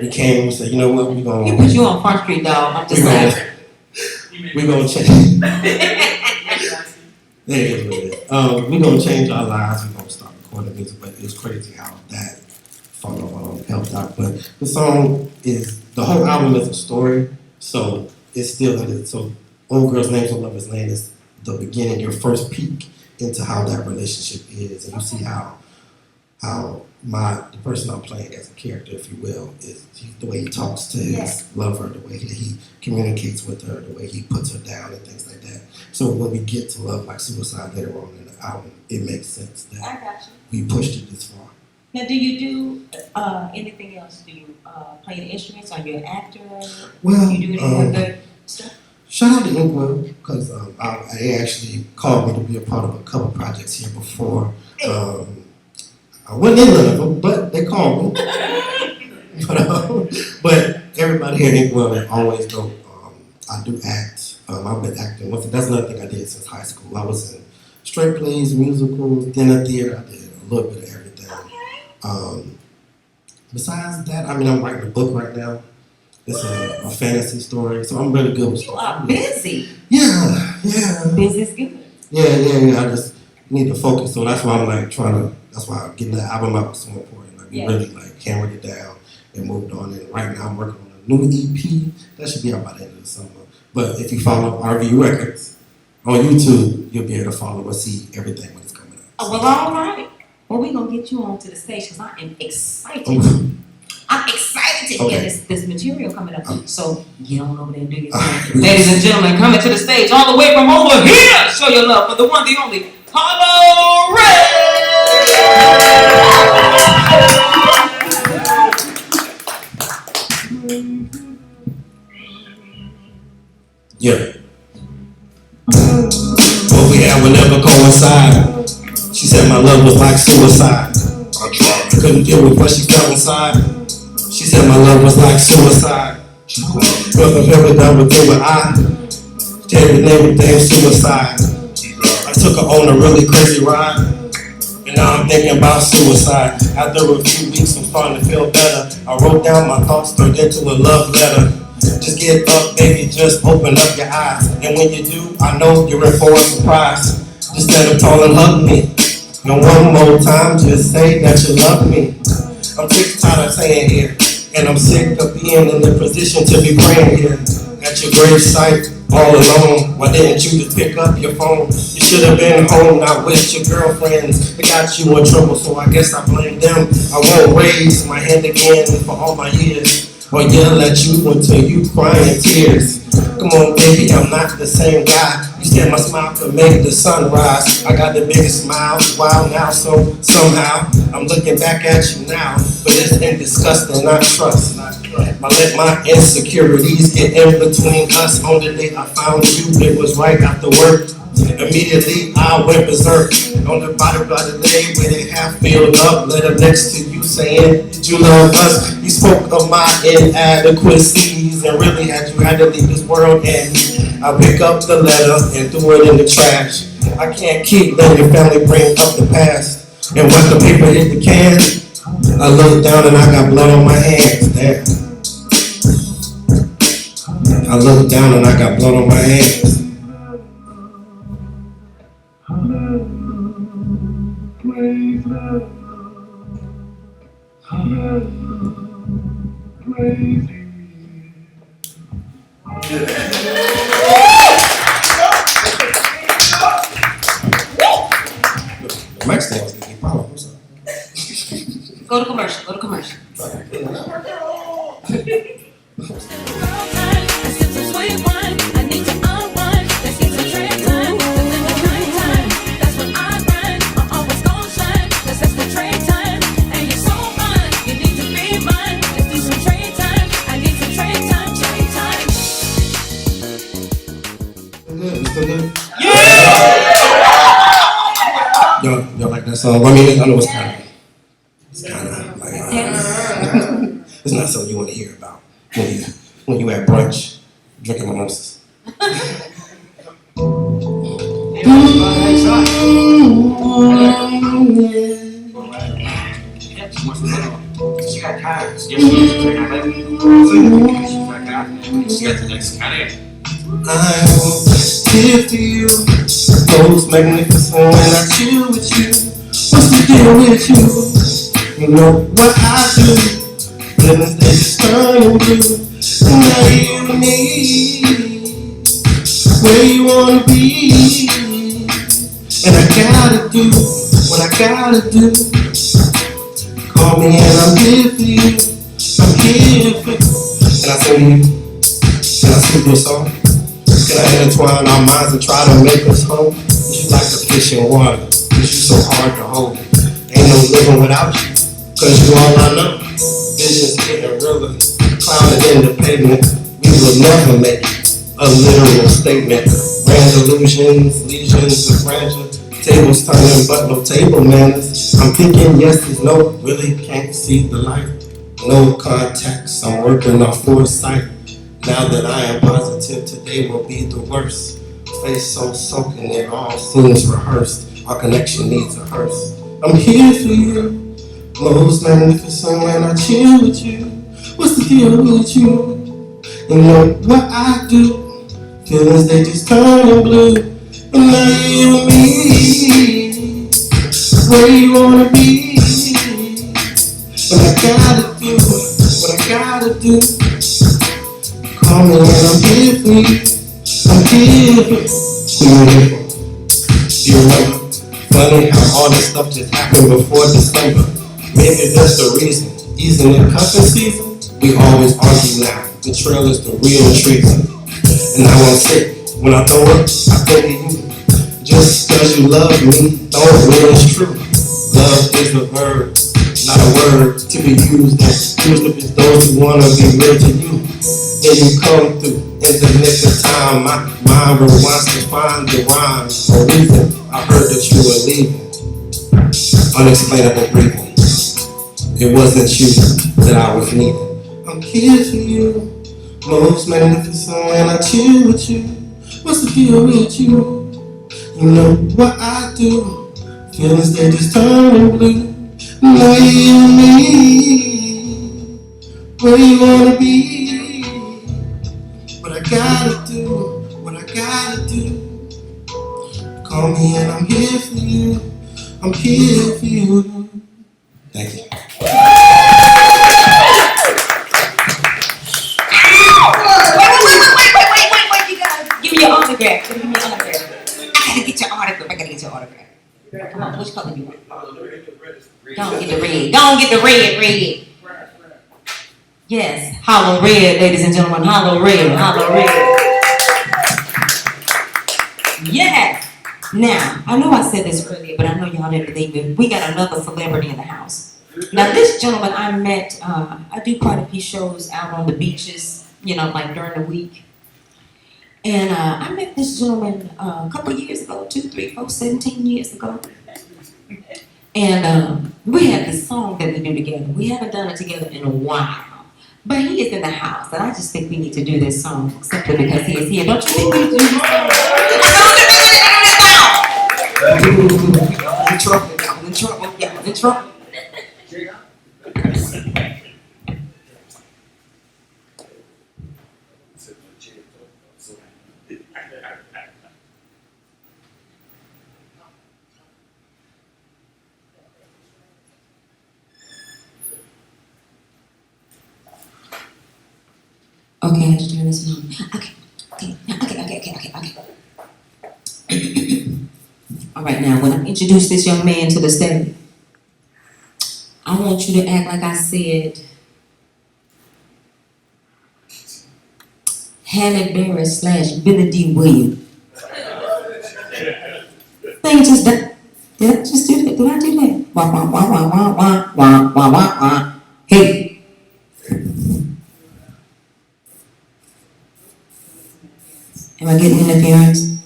We came and said, you know what, we're going to... He put you on Front Street, dog. I'm just saying. We're going to change. There it is. We're going to change our lives. We're going to start recording music. But it was crazy how that helped out. But the song is... The whole album is a story. So it's still in it. So Old Girls' Names on Lover's Lane is the beginning, your first peek into how that relationship is. And you see how the person I'm playing as a character, if you will, is the way he talks to his lover, the way he communicates with her, the way he puts her down and things like that. So when we get to Love Like Suicide later on in the album, it makes sense that we pushed it this far. Now, do you do anything else? Do you play the instruments? Are you an actor? Well, you do any other stuff? Shout out to Inkwell, because they actually called me to be a part of a couple projects here before. I wasn't in none of them, but they called me. But everybody here at Inkwell always go. I do act. I've been acting. That's another thing I did since high school. I was in straight plays, musicals, dinner theater. I did a little bit of everything. Besides that, I'm writing a book right now. It's a fantasy story, so I'm really good with You are busy. Yeah. Busy's good. Yeah. I just need to focus, so that's why I'm that's why getting the album out was so important. Like, we really hammered it down and moved on. And right now I'm working on a new EP that should be out by the end of the summer. But if you follow RVU Records on YouTube, you'll be able to follow and see everything when it's coming out. Oh, well, all right. Well, we're going to get you onto the stage because I am excited. I'm excited to hear this material coming up. So get on over there and do your thing. Ladies and gentlemen, coming to the stage all the way from over here. Show your love for the one, the only, Hollowred! Yeah. What we had would never coincide. She said my love was like suicide. I couldn't deal with what she felt inside. She said my love was like suicide. Brother, never done with it, but I tell you the name of damn suicide. I took her on a really crazy ride, and now I'm thinking about suicide. After a few weeks, I'm starting to feel better. I wrote down my thoughts, turned into a love letter. Just get up, baby, just open up your eyes. And when you do, I know you're in for a surprise. Just stand up tall and hug me. And one more time, just say that you love me. I'm sick and tired of saying here, and I'm sick of being in the position to be praying here. At your grave site, all alone. Why didn't you just pick up your phone? You should have been home, not with your girlfriends. They got you in trouble, so I guess I blame them. I won't raise my hand again for all my years, or yell at you until you cry in tears. Come on, baby, I'm not the same guy. You said my smile could make the sun rise. I got the biggest smile, wow now, so somehow I'm looking back at you now, but it's in disgust and not trust. I let my insecurities get in between us. On the day I found you, it was right after work. Immediately I went berserk on the body by the day with it half filled up. Letter next to you saying, did you love us? You spoke of my inadequacies and really had you had to leave this world. And I pick up the letter and threw it in the trash. I can't keep letting your family bring up the past. And once the paper hit the can, I looked down and I got blood on my hands. Damn. I looked down and I got blood on my hands. Mike stand was gonna get problems. Go to commercial, go to commercial. Y'all like that song? I mean, I know it's kind of like, it's not something you want to hear about when you at brunch drinking mimosas. She got cards. Yes, she got the next card. I'm here for you, most magnificent when I chill with you. What's the deal with you? You know what I do. Feelings they just turn blue. And now you need where you wanna be. And I gotta do what I gotta do. Call me and I'm here for you. I'm here for you. And I sing you. Can I sing you a song? Can I intertwine our minds and try to make us whole? You like a fish in water, cause you so hard to hold. Ain't no living without you, cause you all I know. Visions getting realer, clouded in the pavement. We will never make a literal statement. Grand illusions, legions of grandeur. Tables turning, but no table manners. I'm thinking yes is no, really can't see the light. No context, I'm working on foresight. Now that I am positive, today will be the worst. Face so soaking, it all seems rehearsed. Our connection needs a hearse. I'm here for you, most magnificent when I chill with you. What's the deal with you? You know what I do. Feelings they just turn blue. And now you and me, where you wanna be. And I gotta do what I gotta do. Call me and I'm here for you. I'm here for you. You remember? Funny how all this stuff just happened before December. Maybe that's the reason. Easing in cuffing season, we always argue now. Betrayal is the real treason. And I won't sit. When I throw up, I think of you. Just cause you love me, don't mean it's true. Love is a verb, not a word to be used against those who wanna be real to you. Then you come through in the nick of time. My mind rewinds to find the rhyme or reason. I heard that you were leaving. Unexplainable breathing. It wasn't you that I was needing. I'm here for you, most magnificent when I chill with you. What's the deal with you? You know what I do. Feelings they just turn blue. Now you and me, where you wanna be. What I gotta do, what I gotta do. Call me and I'm here for you. I'm here for you. Thank you. Wait, you guys. Give me your autograph. Give me your autograph. I gotta get your autograph. Come on, which color do you want? Don't get the red. Don't get the red. Yes, hollow red, ladies and gentlemen. Hollow red. Yes. Now, I know I said this earlier, but I know y'all didn't believe it. We got another celebrity in the house. Now, this gentleman I met, I do quite a few shows out on the beaches, like during the week. And I met this gentleman a couple of years ago, 2, 3, 4, 17 years ago. And we had this song that we do together. We haven't done it together in a while. But he is in the house, and I just think we need to do this song simply because he is here. Don't you think we need to do this song? I'm in trouble. I'm in trouble. Yeah, I'm in trouble. Okay, I have to turn this on. Okay. All right, now, when I introduce this young man to the stage, I want you to act like I said Halle Berry / Billy D. Williams. Thing just that. Did I just do that? Did I do that? Wah, wah, wah, wah, wah, wah, wah, wah, wah, wah. Hey. Am I getting interference?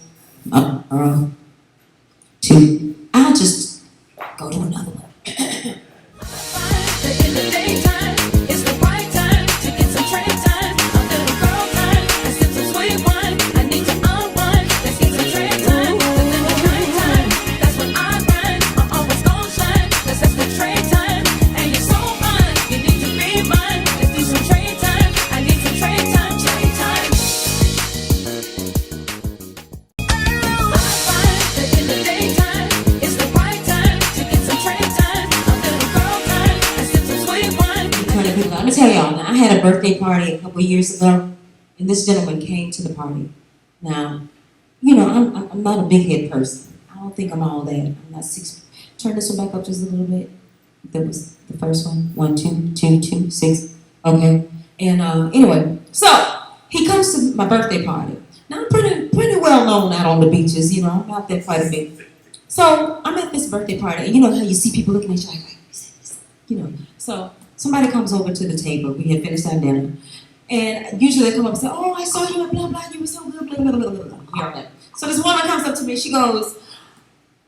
2. I'll just go to another one. In the daytime, it's the right time to get some train time. A little girl time, I sip some sweet wine. I need to unwind, let's get some train time. But in the night time, that's when I grind. I'm always gon' shine, 'cause that's the train time. And you're so fine, you need to be mine. Let's do some train time, I need some train time, train time. I find that in the daytime, it's the right time to get some train time. A little girl time, I sip some sweet wine. Let me tell y'all, now, I had a birthday party a couple years ago, and this gentleman came to the party. Now, you know, I'm not a big head person. I don't think I'm all that. I'm not 6. Turn this one back up just a little bit. That was the first one. 1, 2, 2, 2, 6. Okay. And anyway, so he comes to my birthday party. Now I'm pretty well known out on the beaches. You know, I'm out there quite a bit. So I'm at this birthday party, and you know how you see people looking at you like, you know. So somebody comes over to the table. We had finished our dinner. And usually they come up and say, oh, I saw you and blah, blah, you were so good, blah, blah, blah, blah, blah. You know that. So this woman comes up to me, she goes,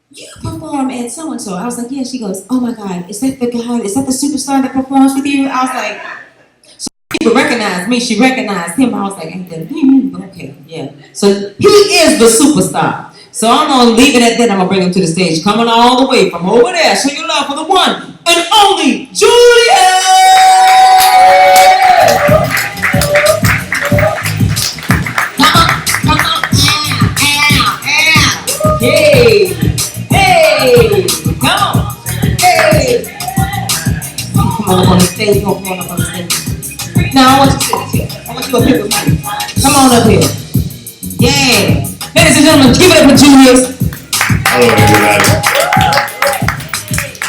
you perform at so-and-so. I was like, yeah. She goes, oh my God, is that the guy, is that the superstar that performs with you? I was like, so she recognized me, she recognized him. I was like, ain't that, okay, yeah. So he is the superstar. So I'm gonna leave it at that. I'm gonna bring him to the stage, coming all the way from over there. Show your love for the one and only Juliet. Come on, hey, come on, hey. Come on up on the stage, come on up on the stage. Now I want you to sit here. I want you up here with me. Come on up here. Yeah. Ladies and gentlemen, give it up for Julius. Hello, everybody.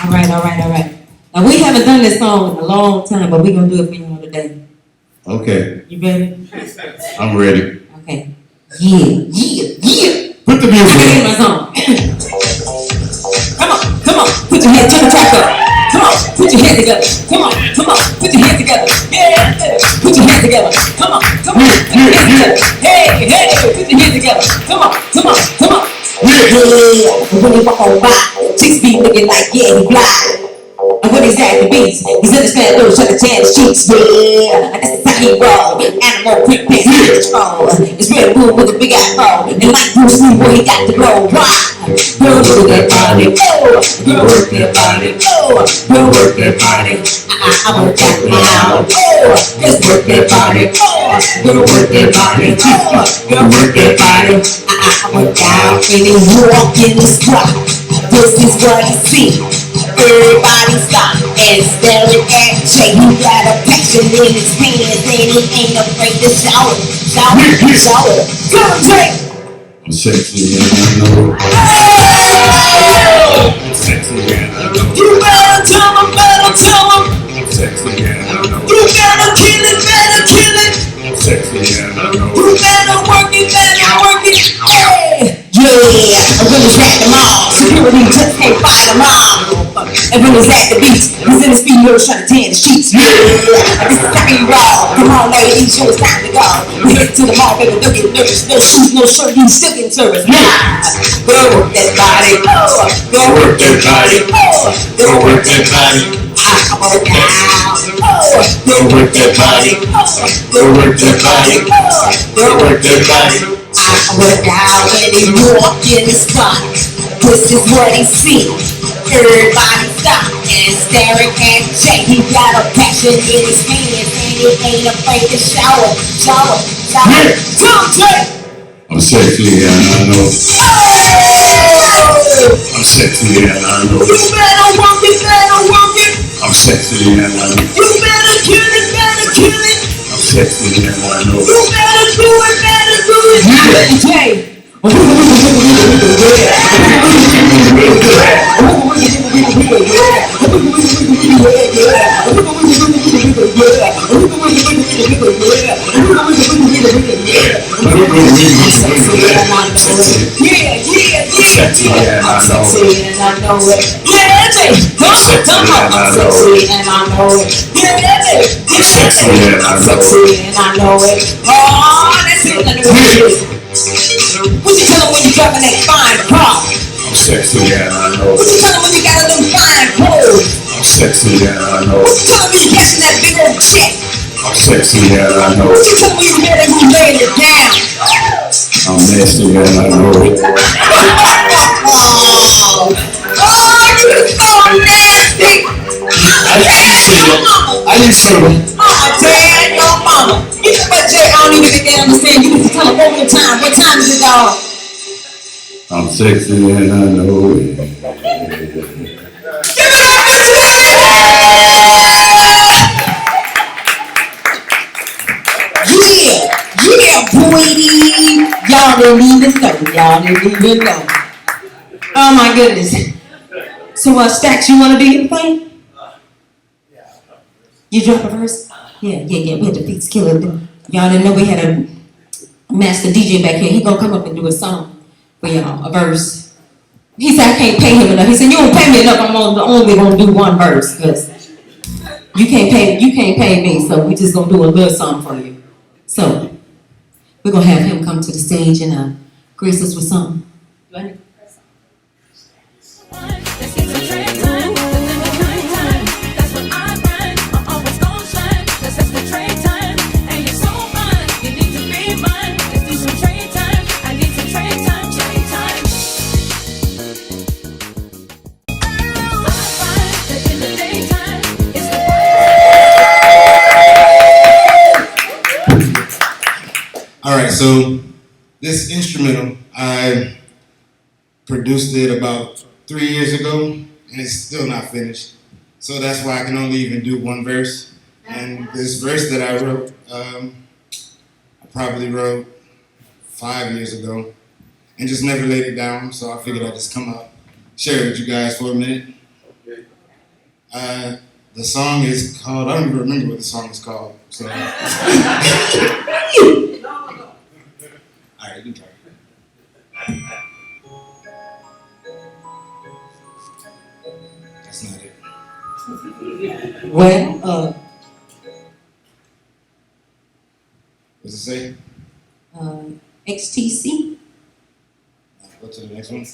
All right. Now we haven't done this song in a long time, but we're gonna do it for you today. Okay, You ready? I'm ready. Okay. Yeah. Put the Get in music my on. song. Come on. Put your hands, turn the track up. Come on, put your hands together. Come on, put your hands together. Yeah, put your hands together. Come on, put your hands together. Hey, put your hands together. Come on. Yeah, when he walk on by, chicks be looking like, yeah, he blind. And when he's at the beats, he's in the stand, those shut the chance cheeks, yeah. And that's the time he roll. Animal quick pants, control. It's real cool with a big afro. And like Bruce Lee, boy, he got the glow. Why? Girl, work that body, oh. Girl, work that body, oh. Girl, work that body. I work that now, oh. Just work that body, oh. Girl, work that body, oh. Girl, work that body. I work out when he walk in the spot. This is what he see. Everybody stop and staring at Jay. He got a passion in his hands and he ain't afraid to shout it. Come on, Jay. I'm sexy and I know. Oh! I'm sexy and I know. You better tell him. I'm sexy and I know. You better kill it. I'm sexy and I know. You better work it. Hey! Yeah, I'm gonna snap them all. Security just can't fight them all. And when he's at the beach, he's in the speedo trying to tan the sheets. Yeah, this is how you roll. Come on, ladies, it's time to go. We head to the mall, baby, looking nervous. No shoes, no shirt, you still in service. Go work that body. Go work that body. Go work that body. I work out. Go work that body. Go work that body. Go work that body. I work out when he walk in the spot. This is what he see. Everybody stop and staring at Jay. He got a passion in his hands and he ain't afraid to shower. Come, Jay! I'm sexy and I know. Oh! I'm sexy and I know. You better walk it. I'm sexy and I know. You better kill it. I'm sexy and I know. You better do it. Jay! Sexy and I know. And I know it. Yeah, Jay. I'm sexy and I know it. Yeah, Sexy and I know. sexy and I know it. Oh, that's it. Let me read it. What you tell them when you driving that fine car? I'm sexy and I know. What you tell them when you got a little fine clothes? I'm sexy and I know. What you tell them when you cashing that big old check? I'm sexy and I know. What you tell them when you ready to laying it down? I'm nasty and I know. Oh, you so nasty. I need some. Mama, Dad, your mama. You know what, Jay? I don't even think they understand. You need to tell them one more time. What time is it, dog? I'm sexy and I know it. Give it up for Jay! Yeah, boy. Y'all didn't even know. Oh my goodness. So, Stacks, you want to do your thing? You drop a verse? Yeah. We had the Beats Killer. Y'all didn't know we had a master DJ back here. He gonna come up and do a song for y'all, a verse. He said I can't pay him enough. He said you don't pay me enough. I'm only gonna do one verse because you can't pay me. So we just gonna do a little song for you. So we're gonna have him come to the stage and grace us with something. Do I need- All right, so this instrumental, I produced it about 3 years ago, and it's still not finished. So that's why I can only even do one verse. And this verse that I wrote, I probably wrote 5 years ago, and just never laid it down. So I figured I'd just come out, share it with you guys for a minute. The song is called, I don't even remember what the song is called. So. Alright, you can try. That's not it. Well, What's it say? XTC. Go to the next one.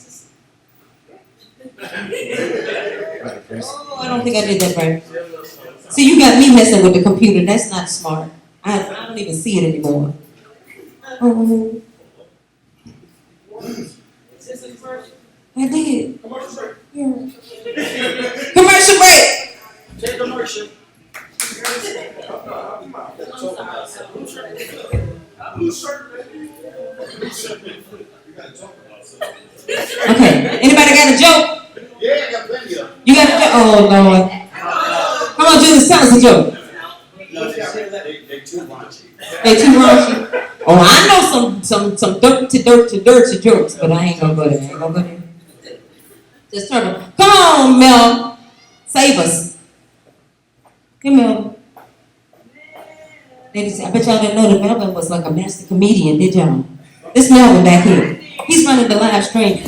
Right, Chris. Oh, I don't think I did that right. See, you got me messing with the computer. That's not smart. I don't even see it anymore. Oh. I did. Yeah. Commercial break. Take commercial. Okay. Anybody got a joke? Yeah, I got plenty of them. You got a joke? Oh, Lord. Come on, Julius, tell us a joke. They too raunchy. They too raunchy. Oh, I know some dirty jokes, but I ain't gonna go there. Just trouble. Come on, Mel. Save us. Hey, Mel. Ladies, I bet y'all didn't know that Melvin was like a master comedian, did y'all? This Melvin back here. He's running the live stream.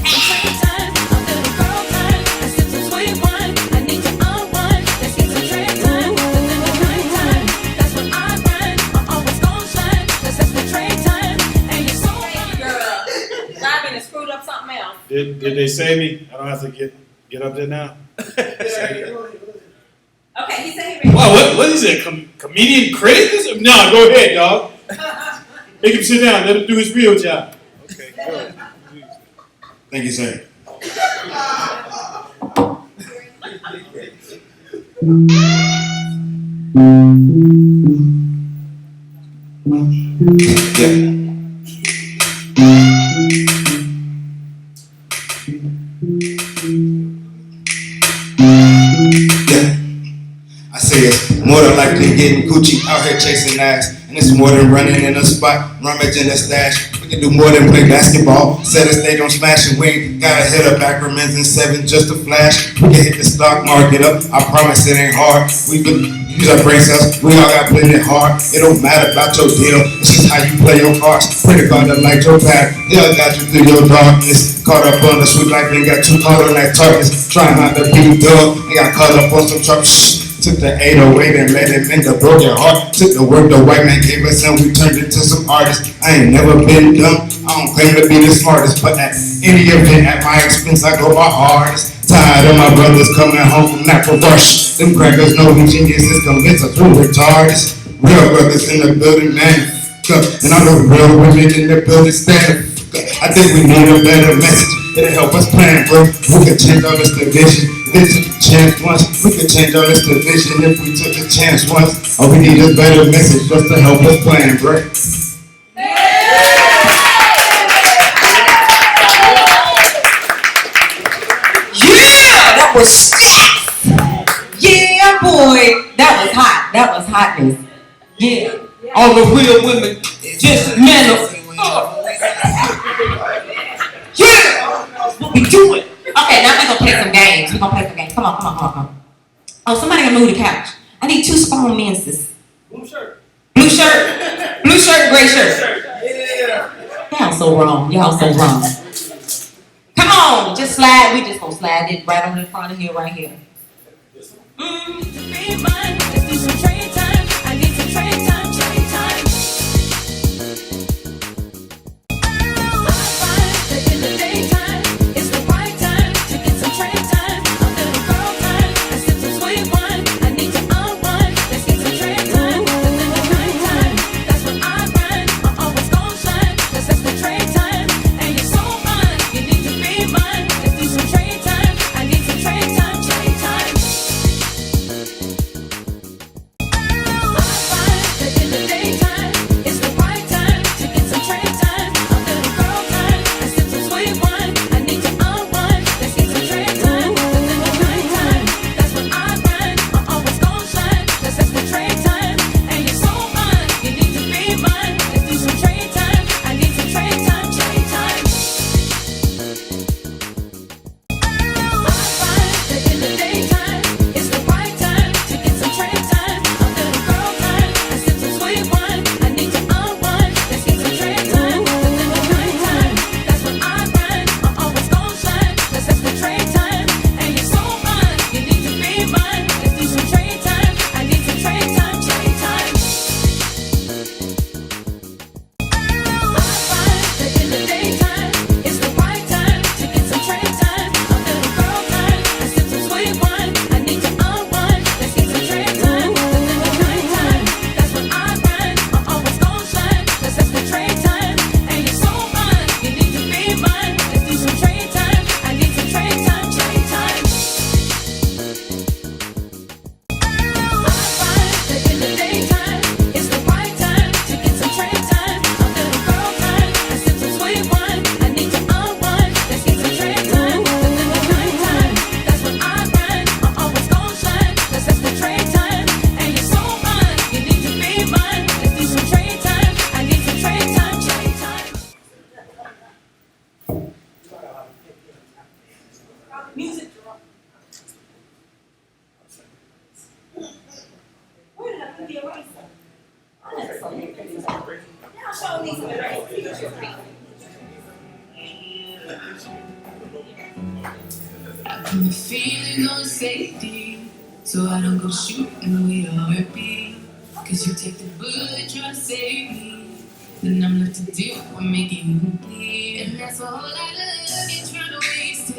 I need to did they say me? I don't have to get up there now. Okay, he said he Wow, what is it? Comedian critic? No, go ahead, dog. Make him sit down. Let him do his real job. Okay, go ahead. Thank you, sir. Yeah. I say it's more than likely getting Gucci out here chasing ass. And it's more than running in a spot, rummaging a stash. We can do more than play basketball. Set a stage on smash and we ain't gotta hit up Ackermans and 7 just to flash. We can hit the stock market up, I promise it ain't hard. We can use our brain cells, we all got plenty hard. It don't matter about your deal, it's just how you play your cards. Pray to God to light your path, they'll guide you through your darkness. Caught up on the sweet life and got too caught on that tartness. Trying not to be dumb, and got caught up on some trouble. Took the 808 and let it mend the broken heart. Took the work the white man gave us and we turned it to some artists. I ain't never been dumb, I don't claim to be the smartest, but at any event at my expense I go my hardest. Tired of my brothers coming home from that for rush. Them crackers know we geniuses convince us we're retarded. Real brothers in the building, man. And all the real women in the building stand. I think we need a better message. It'll help us plan, bro. We can change all this division. If we took a chance once, we could change all this division if we took a chance once. All we need is a better message just to help us plan, bro. Yeah, that was Steph. Yeah, boy, that was hot. That was hotness. Yeah, all the real women, just men of. Yeah, that's what we doing. Okay, now we're gonna play some games. We're gonna play some games. Come on. Oh, somebody gotta move the couch. I need 2 strong men, sis. Blue shirt, gray shirt. Yeah. Y'all so wrong. Come on, just slide. We just gonna slide it right on in front of here, right here. Be mine. Let's do some trade time. I need some trade time. In the daytime, it's the right time to get some trade time. A little girl time. Let's sip some sweet wine. I need to unwind. Let's get some trade time. But in the nighttime, that's when I grind. I'm always gon' shine. Let's set the trade time. And you're so fine. You need to be mine. Let's do some trade time. I need some trade time. In the daytime, it's the right time to get some trade time. A little girl time. Let's sip some sweet wine. I need to unwind. Let's get some trade time. But in the nighttime, that's when I grind. I'm always gon' shine. Let's set the trade time. And you're so fine. You need to be mine. Let's do some trade time. I need some trade time. In the daytime, it's the right time to get some trade time. A little girl time. Let's sip some sweet wine. I need to unwind. Let's get some trade time. But in the nighttime, that's when I grind. I'm always gon' shine. Let's set the trade time. And you're so fine. You need to be mine. Let's do some trade time. I need some trade time. In the daytime, it's the right time to get some trade time. A little girl time. Let's sip some sweet wine. I need to unwind. Let's get some trade time. But in the nighttime, that's when I grind. I'm always gon' shine. Let's set the trade time. And you're so fine. You need to be mine. Let's do some trade time. I need some trade time. In the daytime, it's the right time to get some trade time. A little girl time. Let's sip some sweet wine. I need to unwind. Let's get some trade time. But in the nighttime, that's when I grind. I'm always gon' shine. Let's set the trade time. And you're so fine. You need to be mine. Let's do some trade time. I need some trade time. Music drop. Where did I put the eraser? I never saw you. Y'all show me some erasers. I'm feeling no safety, so I don't go shooting with a heartbeat. Cause you take the bullet, try to save me. Then I'm left to deal with making you bleed. And that's a whole lot of love you're trying to waste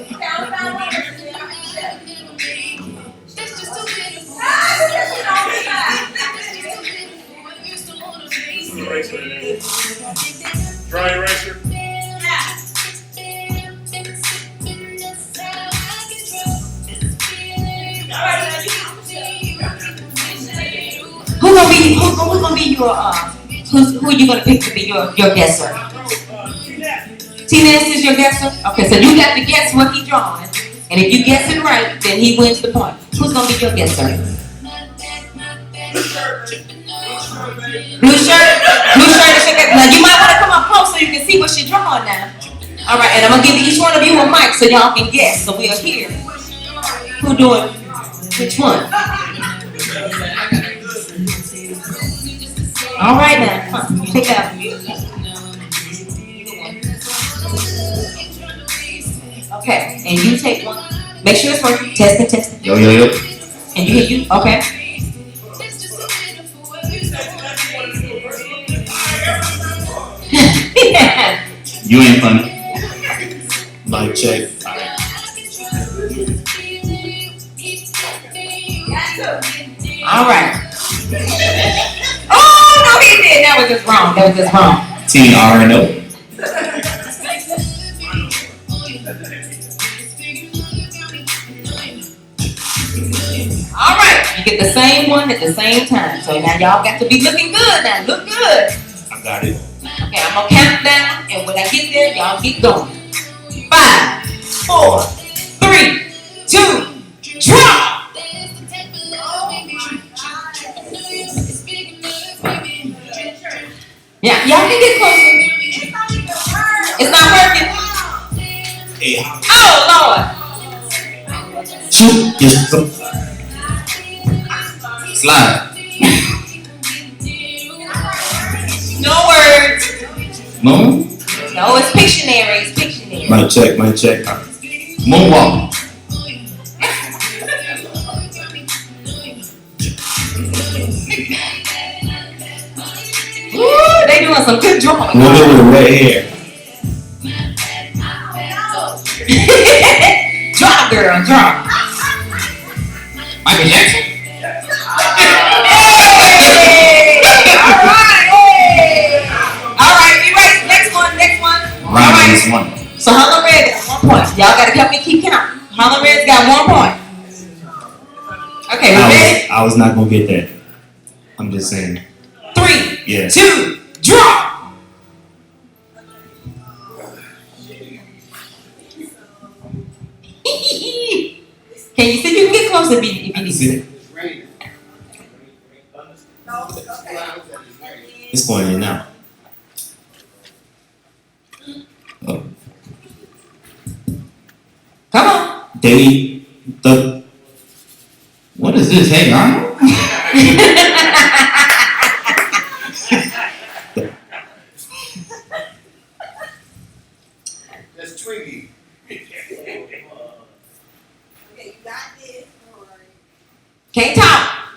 Dry eraser. Who gonna be your who you gonna pick to be your guesser? T-Ness is your guesser? Okay, so you got to guess what he drawing. And if you guess it right, then he wins the point. Who's gonna be your guesser? Blue shirt? Blue shirt is your guesser. Now you might want to come up close so you can see what she's drawing now. Alright, and I'm gonna give each one of you a mic so y'all can guess. So we'll hear who doing which one. Alright now, come on, pick out. Okay, and you take one. Make sure it's working. Test it. Yo. And you, okay. You ain't funny. Mic check. Alright. Oh, no, he did. That was just wrong. TRNO. Alright, you get the same one at the same time. So now y'all got to be looking good now. Look good. I got it. Okay, I'm gonna count down, and when I get there, y'all keep going. 5, 4, 3, 2, draw! Yeah, y'all can get closer. It's not working. Hey, Oh, Lord. shoot, get some. Slide. No words. Moon. No, it's Pictionary. It's Pictionary. Mic check. Moonwalk. Woo, they doing some good drawing. Woman with red hair. Draw, girl, draw. Michael Jackson. Hey! All right, erase. Next one. Rhinos one. So Hollowred got 1 point. Y'all gotta help me keep count. Hollowred's got 1 point. Okay, we ready? I was not gonna get that. I'm just saying. 3, Yeah. 2, draw. Can you see? You can get closer if you need to. It's going in now. Oh. Come on. What is this? Hey, Arnold? That's Twiggy. Can't talk.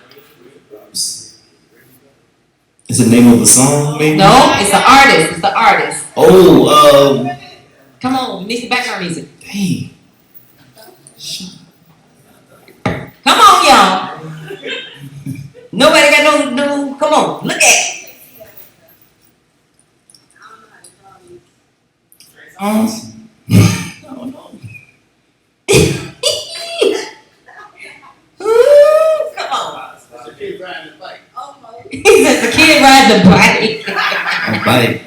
Is the name of the song, maybe? No, it's the artist. It's the artist. Oh, Come on, we need some background music. dang. Come on, y'all. Nobody got no. Come on, look at it. Awesome. Ooh, come on. That's a kid riding the bike. He said the kid riding the bike. All right.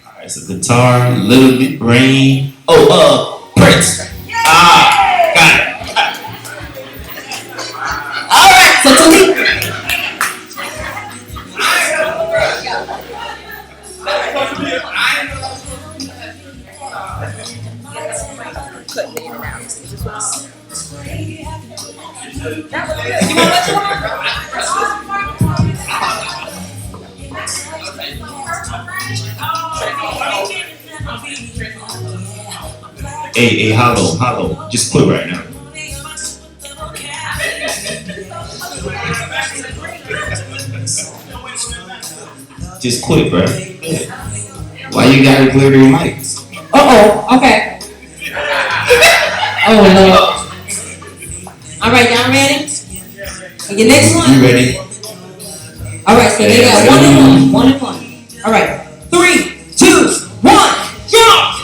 Alright, so guitar, Little Bit Rain. Oh, Prince. Ah, got it. All right, so Telicia. You want what you want? Hey, Hollow. Just quit right now. Just quit, bro. Why you gotta clear your mics? Okay. Oh Lord. All right, y'all ready? For your next one? You ready? All right, so they got 1 and 1. All right, 3, 2, 1, jump!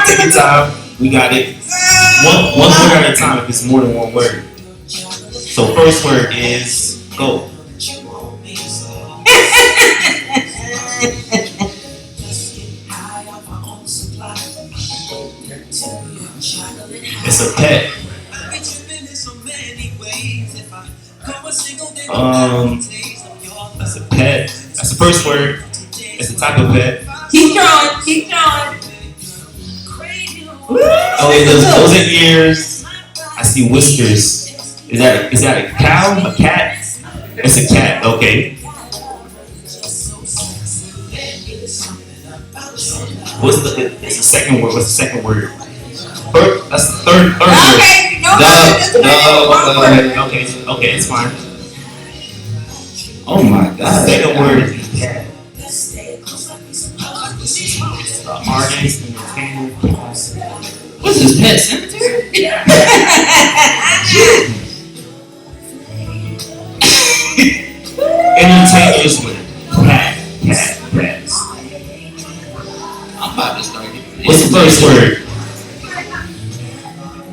Take your time. We got it. One word at a time if it's more than one word. So first word is go. It's a pet. That's a pet. That's the first word. It's a type of pet. Keep drawing. Oh, those are ears. I see whiskers. Is that a cow? A cat? It's a cat. Okay. It's the second word. What's the second word? That's the third word. Okay, it's fine. Oh my God. Second word is cat. Artist, entertainer. What's this, Pet Cemetery? Entertainers with pets. I'm about to start getting this. What's the first word?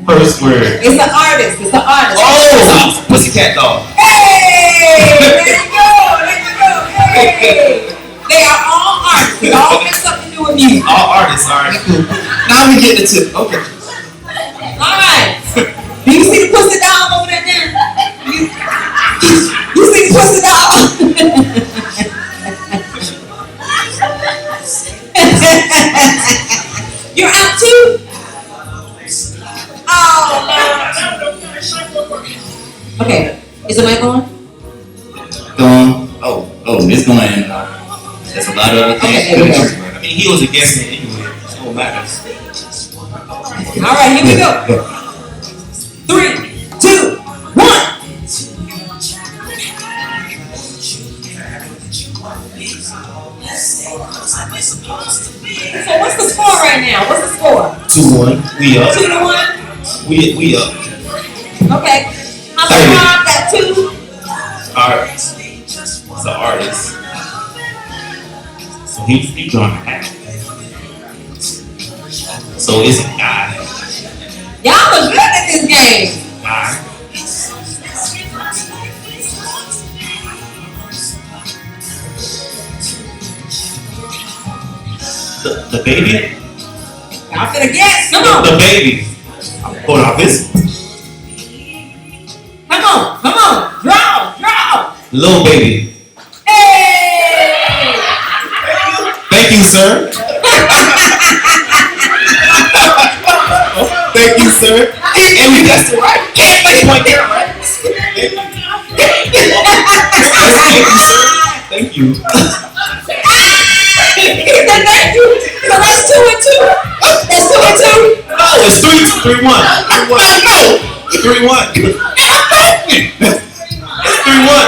First word. It's an artist. Oh, Pussycat Dog. Hey! There you go. Hey! They are all artists. They all have something to do with music. All artists, alright, cool. Now we get the tip. Okay. Alright. Do you see the pussy dog over there now? You see the pussy dog? You're out too? Oh, no. Okay. Is the mic on? Going. Oh, it's going. There's a lot of other things. Okay, I mean, he was a guest anyway. So it matters. Alright, here we go. 3, 2, 1. So what's the score right now? What's the score? 2-1. We up. 2-1? We up. Okay. How much Rob got 2? Artist. It's an artist. So he drawing a hat. So it's a guy. Y'all are good at this game. Guy. The baby? Y'all finna guess. Come on. The baby. I'm going off this. Come on. Draw. Little baby. Hey! Thank you, sir. Thank you, sir. And we guessed it right. Thank you, right? Thank you. He said thank you. So that's 2 and 2. That's 2 and 2. No, it's 3-1. 3-1. It's 3-1.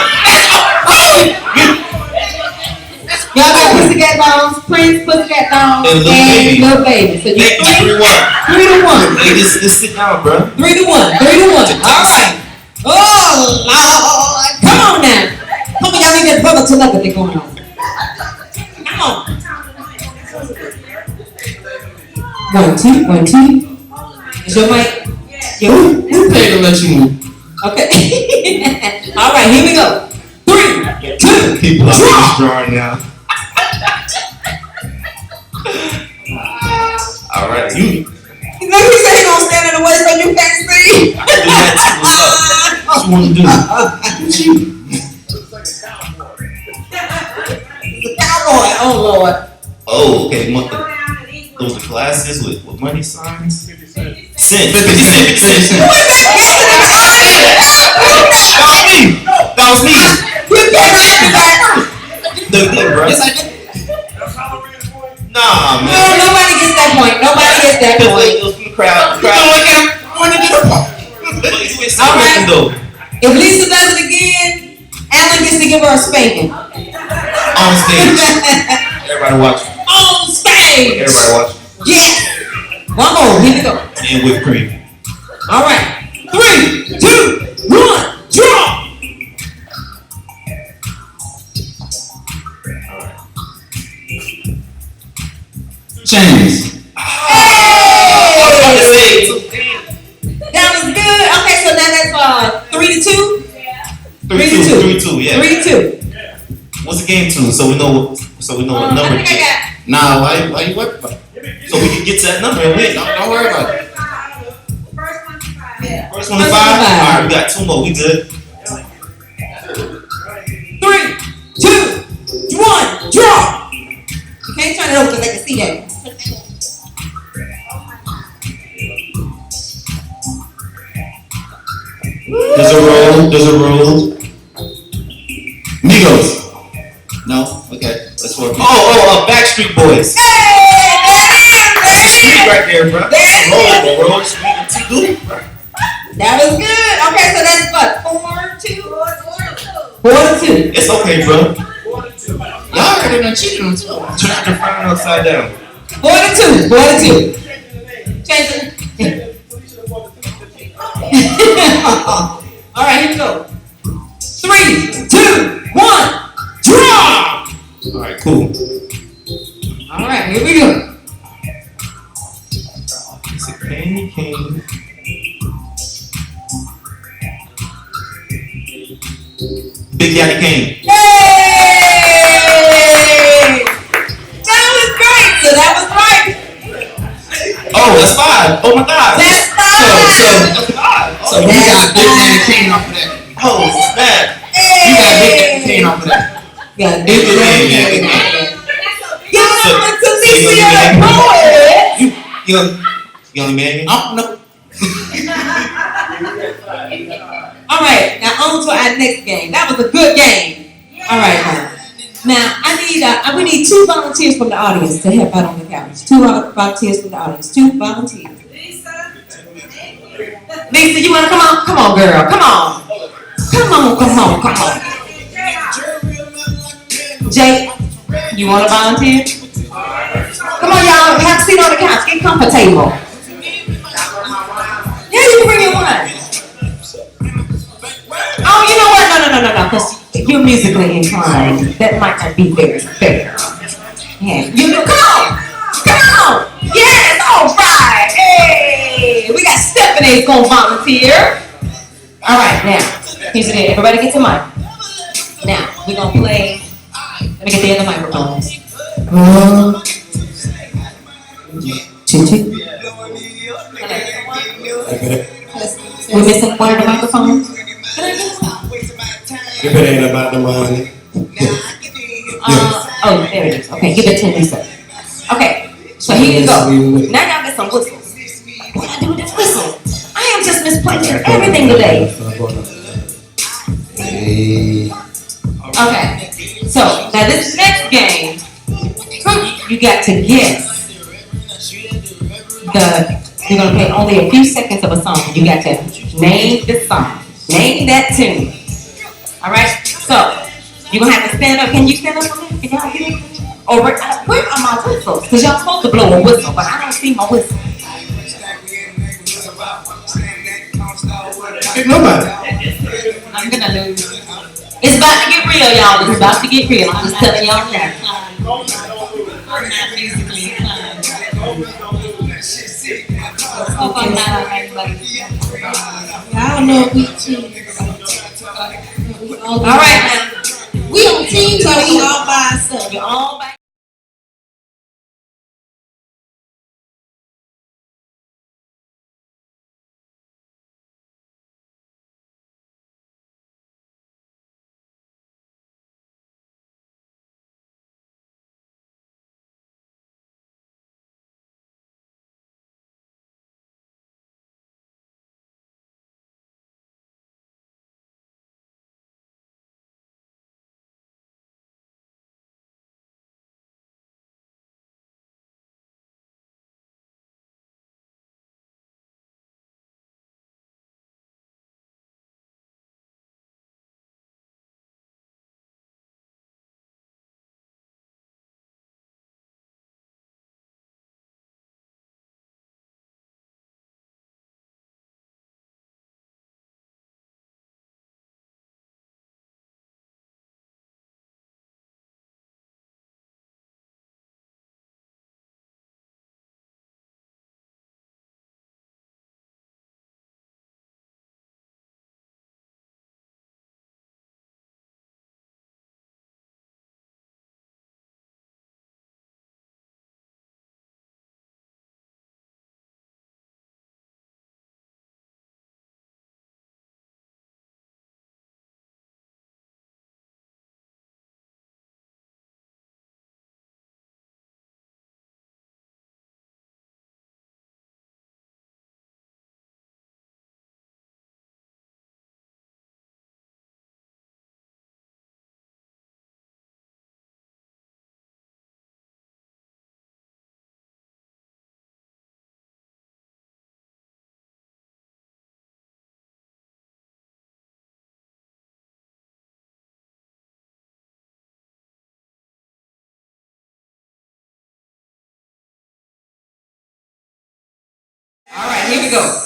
Y'all got Pussycat Dolls, Prince, Pussycat Dolls, And Lil Baby. So you Thank you, 3-1. 3-1. Hey, just sit down, bro. 3-1. All right. Oh Lord, come on now. Come on, y'all need that brother telepathy going on. Come on. 1, 2. Is your mic? Who paid to let you move? Okay. All right, here we go. 3, 2, People are draw. drawing now. All right, you. You know he said he gonna stand in the way so you can't see. Do that too. What's up? What you want to do? The cowboy. Oh Lord. Oh, okay. Those are glasses with money signs. 50 cent. 50 cent. That was me. You can't answer that. The bro. Nah, man. No, nobody gets that point. Nobody gets that point. It was from the crowd. All right. Though. If Lisa does it again, Alan gets to give her a spanking. On stage. Everybody watch. On stage. Everybody watch. Yeah. One more. Here we go. And whipped cream. All right. 3, 2, 1, draw. Chains. Hey! That was good. Okay, so now that's 3 to 2. 3-2, yeah. 3 to 2. What's the game to? So we know what number I to think I get. got. Nah, why you what? So we can get to that number and win. Don't worry about it. First one to First 5. one to 5. Alright, we got 2 more. We good. 3, 2, 1, draw. You can't turn it over because they can see that. There's a roll. Migos. No? Okay. Let's work. Backstreet Boys. Hey, Street right there, bro. There it is. Roll, Street and T-Doo. that was good. Okay, so that's what? 4 to 2. It's okay, bro. Y'all already done cheated on too. Turn the phone upside down. 4 to 2. 4 to 2. Change it. All right, here we go. 3, 2, 1, draw. Alright, cool. All right, here we go. It's a candy cane. Big Daddy Kane. Yay! That was great. So that was right. Oh, that's 5. Oh my God. That's 5. That's 5. So you got Big Daddy Kane off of that. Oh, it's bad. You got Big Daddy Kane off of that. Yeah, Big Daddy Daddy Kane. Kane. Give it up So- for so you Telicia gonna the give poet. You only man? Oh no. All right, now on to our next game. That was a good game. All right, now we need 2 volunteers from the audience to help out on the couch. 2 volunteers from the audience. 2 volunteers. Lisa, you wanna come on? Come on, girl. Come on. Come on. Jay, you wanna volunteer? Come on, y'all. Have a seat on the couch. Get comfortable. Yeah, you can bring your wine. Oh, you know what? No, because you're musically inclined. That might not be very fair. Yeah, come on. Yes, all right. Hey, we got Stephanie's gonna volunteer. All right, now, here's the deal. Everybody get to mic. Now, we're gonna play. Let me get the other microphones. 2, 2. We're missing one of the microphones. If it ain't about the money. There it is. Okay, give it to Lisa. Okay, so here you go. Now y'all get some whistles. What do I do with this whistle? I am just misplaying everything today. Okay, so now this next game, you got to guess you're gonna play only a few seconds of a song. You got to name the song. Name that tune. All right. So you're gonna have to stand up. Can you stand up for me? Can y'all get it? Or where are my whistles? Because y'all supposed to blow a whistle, but I don't see my whistle. Nobody. I'm gonna lose. It's about to get real, y'all. It's about to get real. I'm just telling y'all now. I'm not musically inclined. Hope I'm not alright, buddy. I don't know if we cheat. All right, now. We on teams or we all by ourselves? You're all back. Alright, here we go.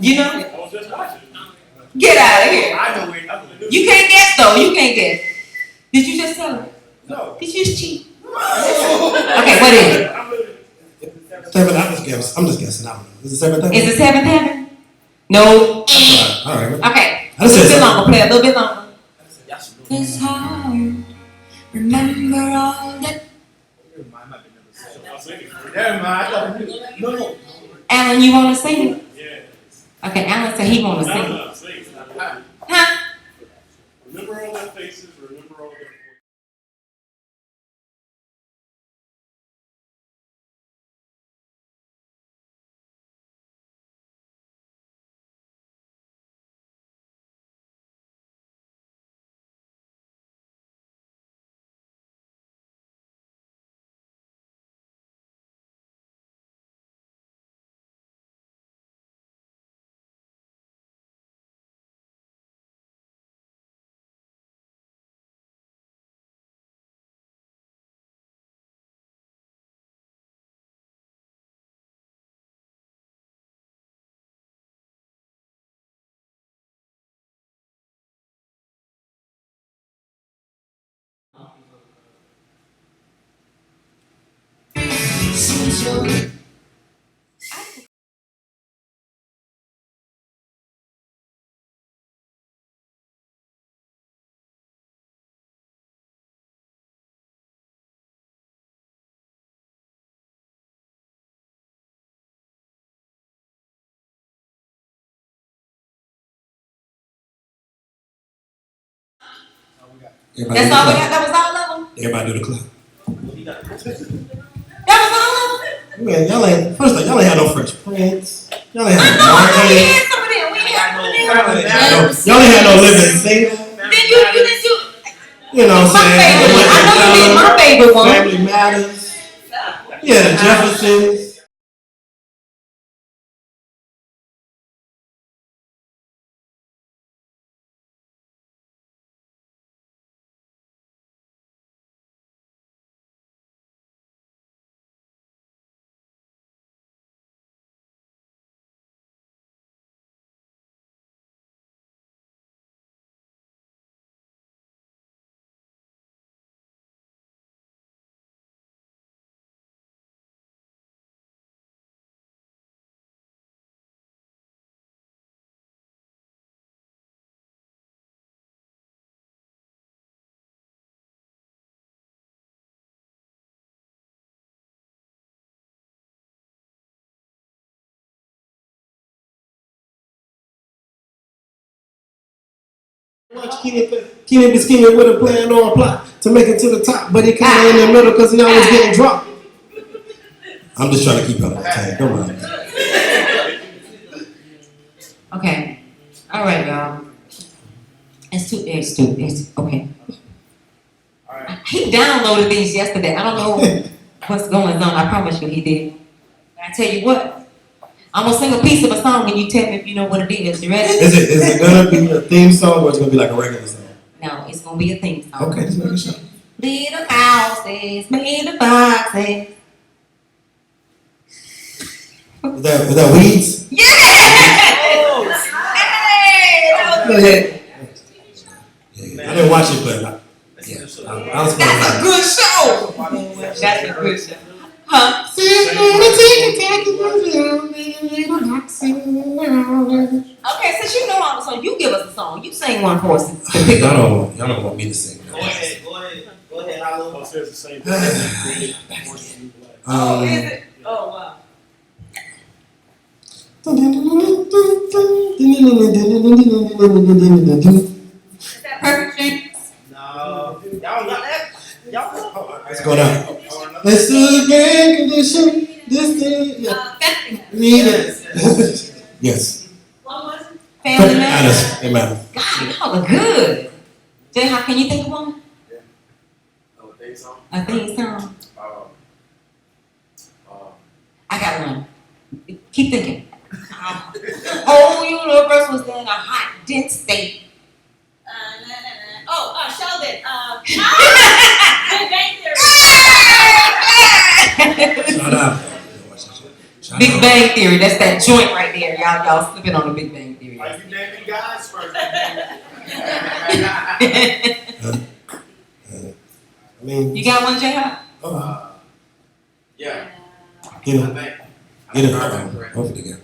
You know? Get out of here. I know it. You can't guess though. You can't guess. Did you just tell her? No. Did you just cheat? Okay, what is it? Seventh, I'm just guessing. I don't know. Is it seventh heaven? Is it seventh heaven? No. All right. Okay. I A just little said bit something. longer. Play a little bit longer. It's hard. Remember all that. Never mind. I thought you knew. No. Alan, you want to sing it? Yeah. Okay, Alan said he want to sing it. Huh? Remember all their faces, remember all their Everybody That's do all the we clap. got? That was all of them? Everybody do the clap. That was all of them? Man, y'all ain't had no Fresh Prince. Y'all ain't I had know, no I know we Martin. had some of them. We had some of them. Y'all ain't had no Living Single. Then you didn't do You know what I'm my saying? favorite one. I know you did my favorite one. Family Matters. Yeah, the Jeffersons. Watch Keenan be scheming with a plan or a plot to make it to the top, but he kind of in the middle because he always getting dropped. I'm just trying to keep y'all entertained. Don't worry. Okay. All right, y'all. It's okay. He downloaded these yesterday. I don't know what's going on. I promise you he did. I tell you what, I'm gonna sing a piece of a song and you tell me if you know what it is. You ready? Is it gonna be a theme song or is it gonna be like a regular song? No, it's gonna be a theme song. Okay, just making sure. Little houses, little boxes. Is that Weeds? Yeah! Hey! Go ahead. Yeah, I didn't watch it, but I was going That's a good show! That's a good show. Huh? Okay, since you know all the songs, you give us a song. You sing one for us. Y'all don't want me to sing. Go ahead, Hollow. Oh, says the same thing. Oh, is it? Oh, wow. Is that perfect, James? No. Y'all got that? Y'all got Let's go down. Let's do the grand condition. This thing. Yeah. Yes. What was it? Family Matters. Alias. Amen. God, y'all are good. Jay, how can you think of one? Oh, think so? A theme song. I got one. Keep thinking. Whole universe was in a hot, dense state. Sheldon. Shout out. Big Bang Theory. That's that joint right there. Y'all slipping on the Big Bang Theory. Are you naming guys first? I mean, You got one, Jay? Yeah. get him. I think. Get him. Hopefully again.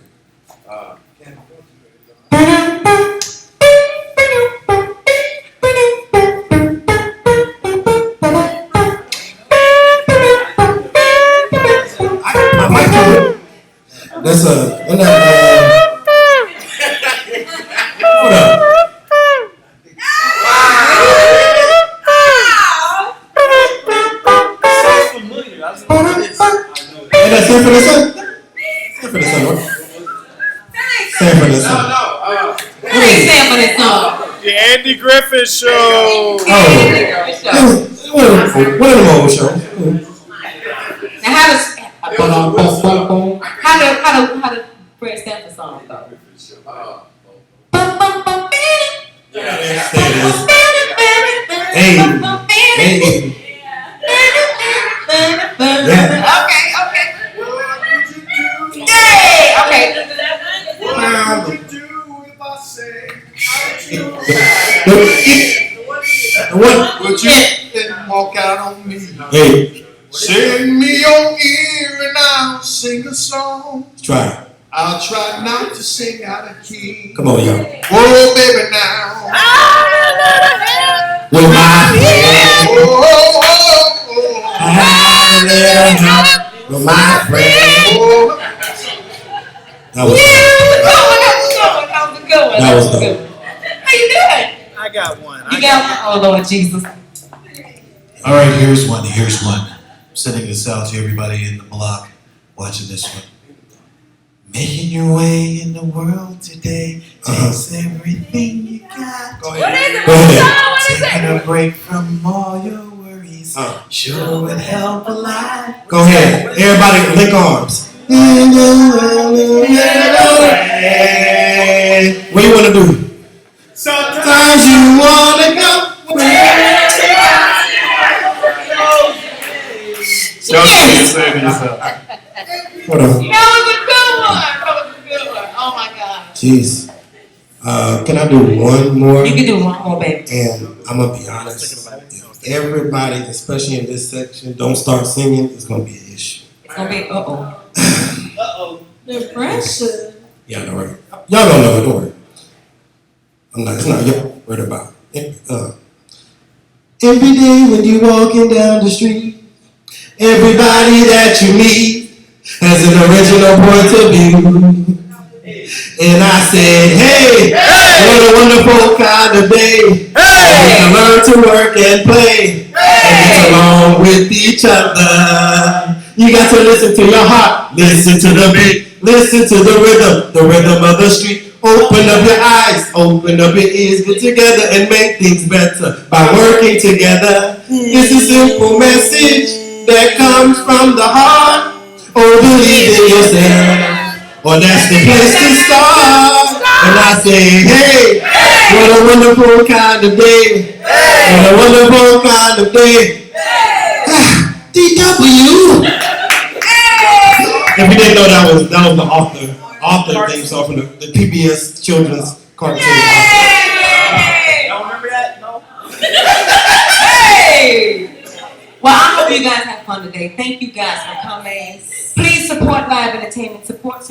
That's hold up. Ain't that San for the Sun? San for the Sun, what? San for the Sun. That ain't Sam for this song. The Andy Griffith Show. Oh, one of them old shows. Now how does Fred Stanford song go? Hey. Okay. Yay! Okay. What would you do if I say What? would you walk out on me? Hey, Send me your ear and I'll sing a song. try. I'll try not to sing out of key. Come on, y'all. Oh, baby, now. With my friend. Oh, With my friend. oh. That was That was good. How you doing? I got one. You got one? Oh Lord Jesus. All right, here's one. I'm sending this out to everybody in the block watching this one. Making your way in the world today takes everything you got. Go ahead. What is it? Taking a break from all your worries sure would help a lot. Go ahead. Everybody link arms. What do you want to do? Sometimes you want to go. Y'all sing yourself. Hold on. That was a good one. Oh my God. Jeez. Can I do one more? You can do one more, baby. And I'm gonna be honest. If everybody, especially in this section, don't start singing, it's gonna be an issue. It's gonna be The pressure. Yeah, don't worry. Y'all don't know it. Don't worry. It's not y'all worried about it. Every day when you walking down the street, everybody that you meet has an original point of view. And I said, hey, what a wonderful kind of day. We can learn to work and play and get along with each other. You got to listen to your heart, listen to the beat, listen to the rhythm of the street. Open up your eyes, open up your ears, get together and make things better by working together. It's a simple message that comes from the heart. Oh, believe in yourself. Or that's the place to start. And I say, hey, what a wonderful kind of day. What a wonderful kind of day. DW. If you didn't know, that was the author theme song from the PBS children's cartoon. Y'all remember that? No? Hey! Well, I hope you guys have fun today. Thank you guys for coming. Please support live entertainment. Support.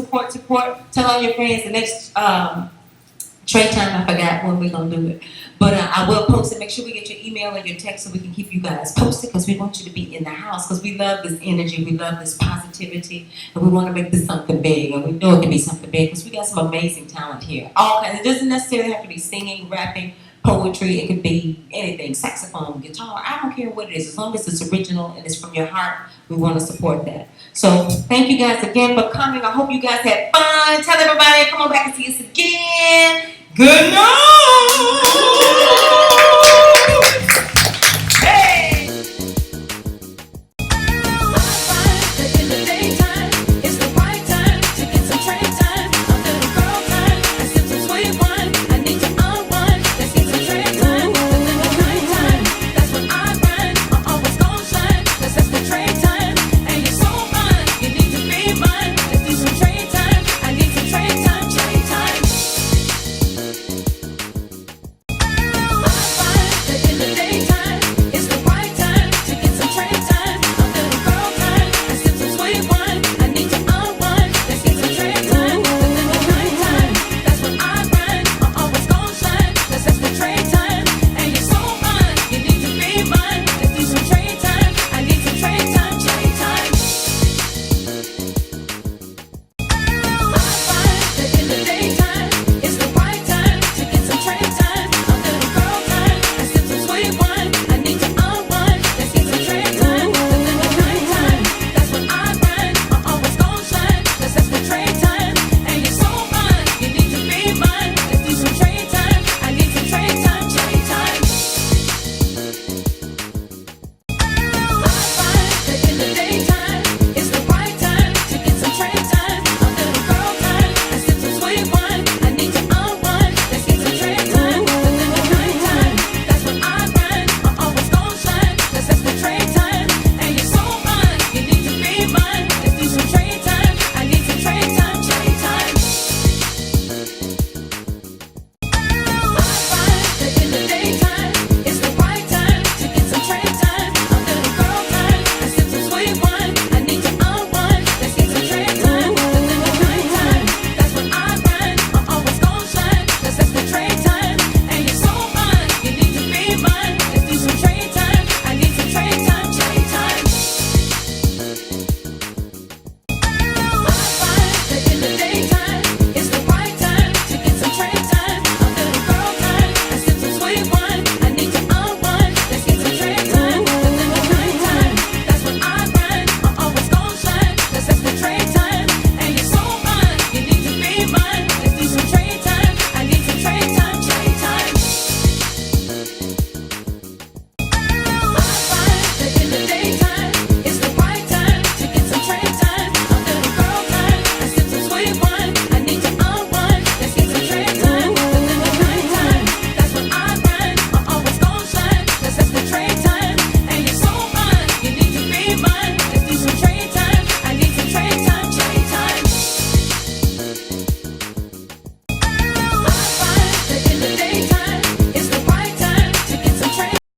Tell all your friends the next Traia Time. I forgot when we're going to do it. But I will post it. Make sure we get your email and your text so we can keep you guys posted because we want you to be in the house because we love this energy. We love this positivity. And we want to make this something big. And we know it can be something big because we got some amazing talent here. All kinds. It doesn't necessarily have to be singing, rapping, poetry. It could be anything. Saxophone, guitar. I don't care what it is. As long as it's original and it's from your heart, we want to support that. So thank you guys again for coming. I hope you guys had fun. Tell everybody, come on back and see us again. Good night.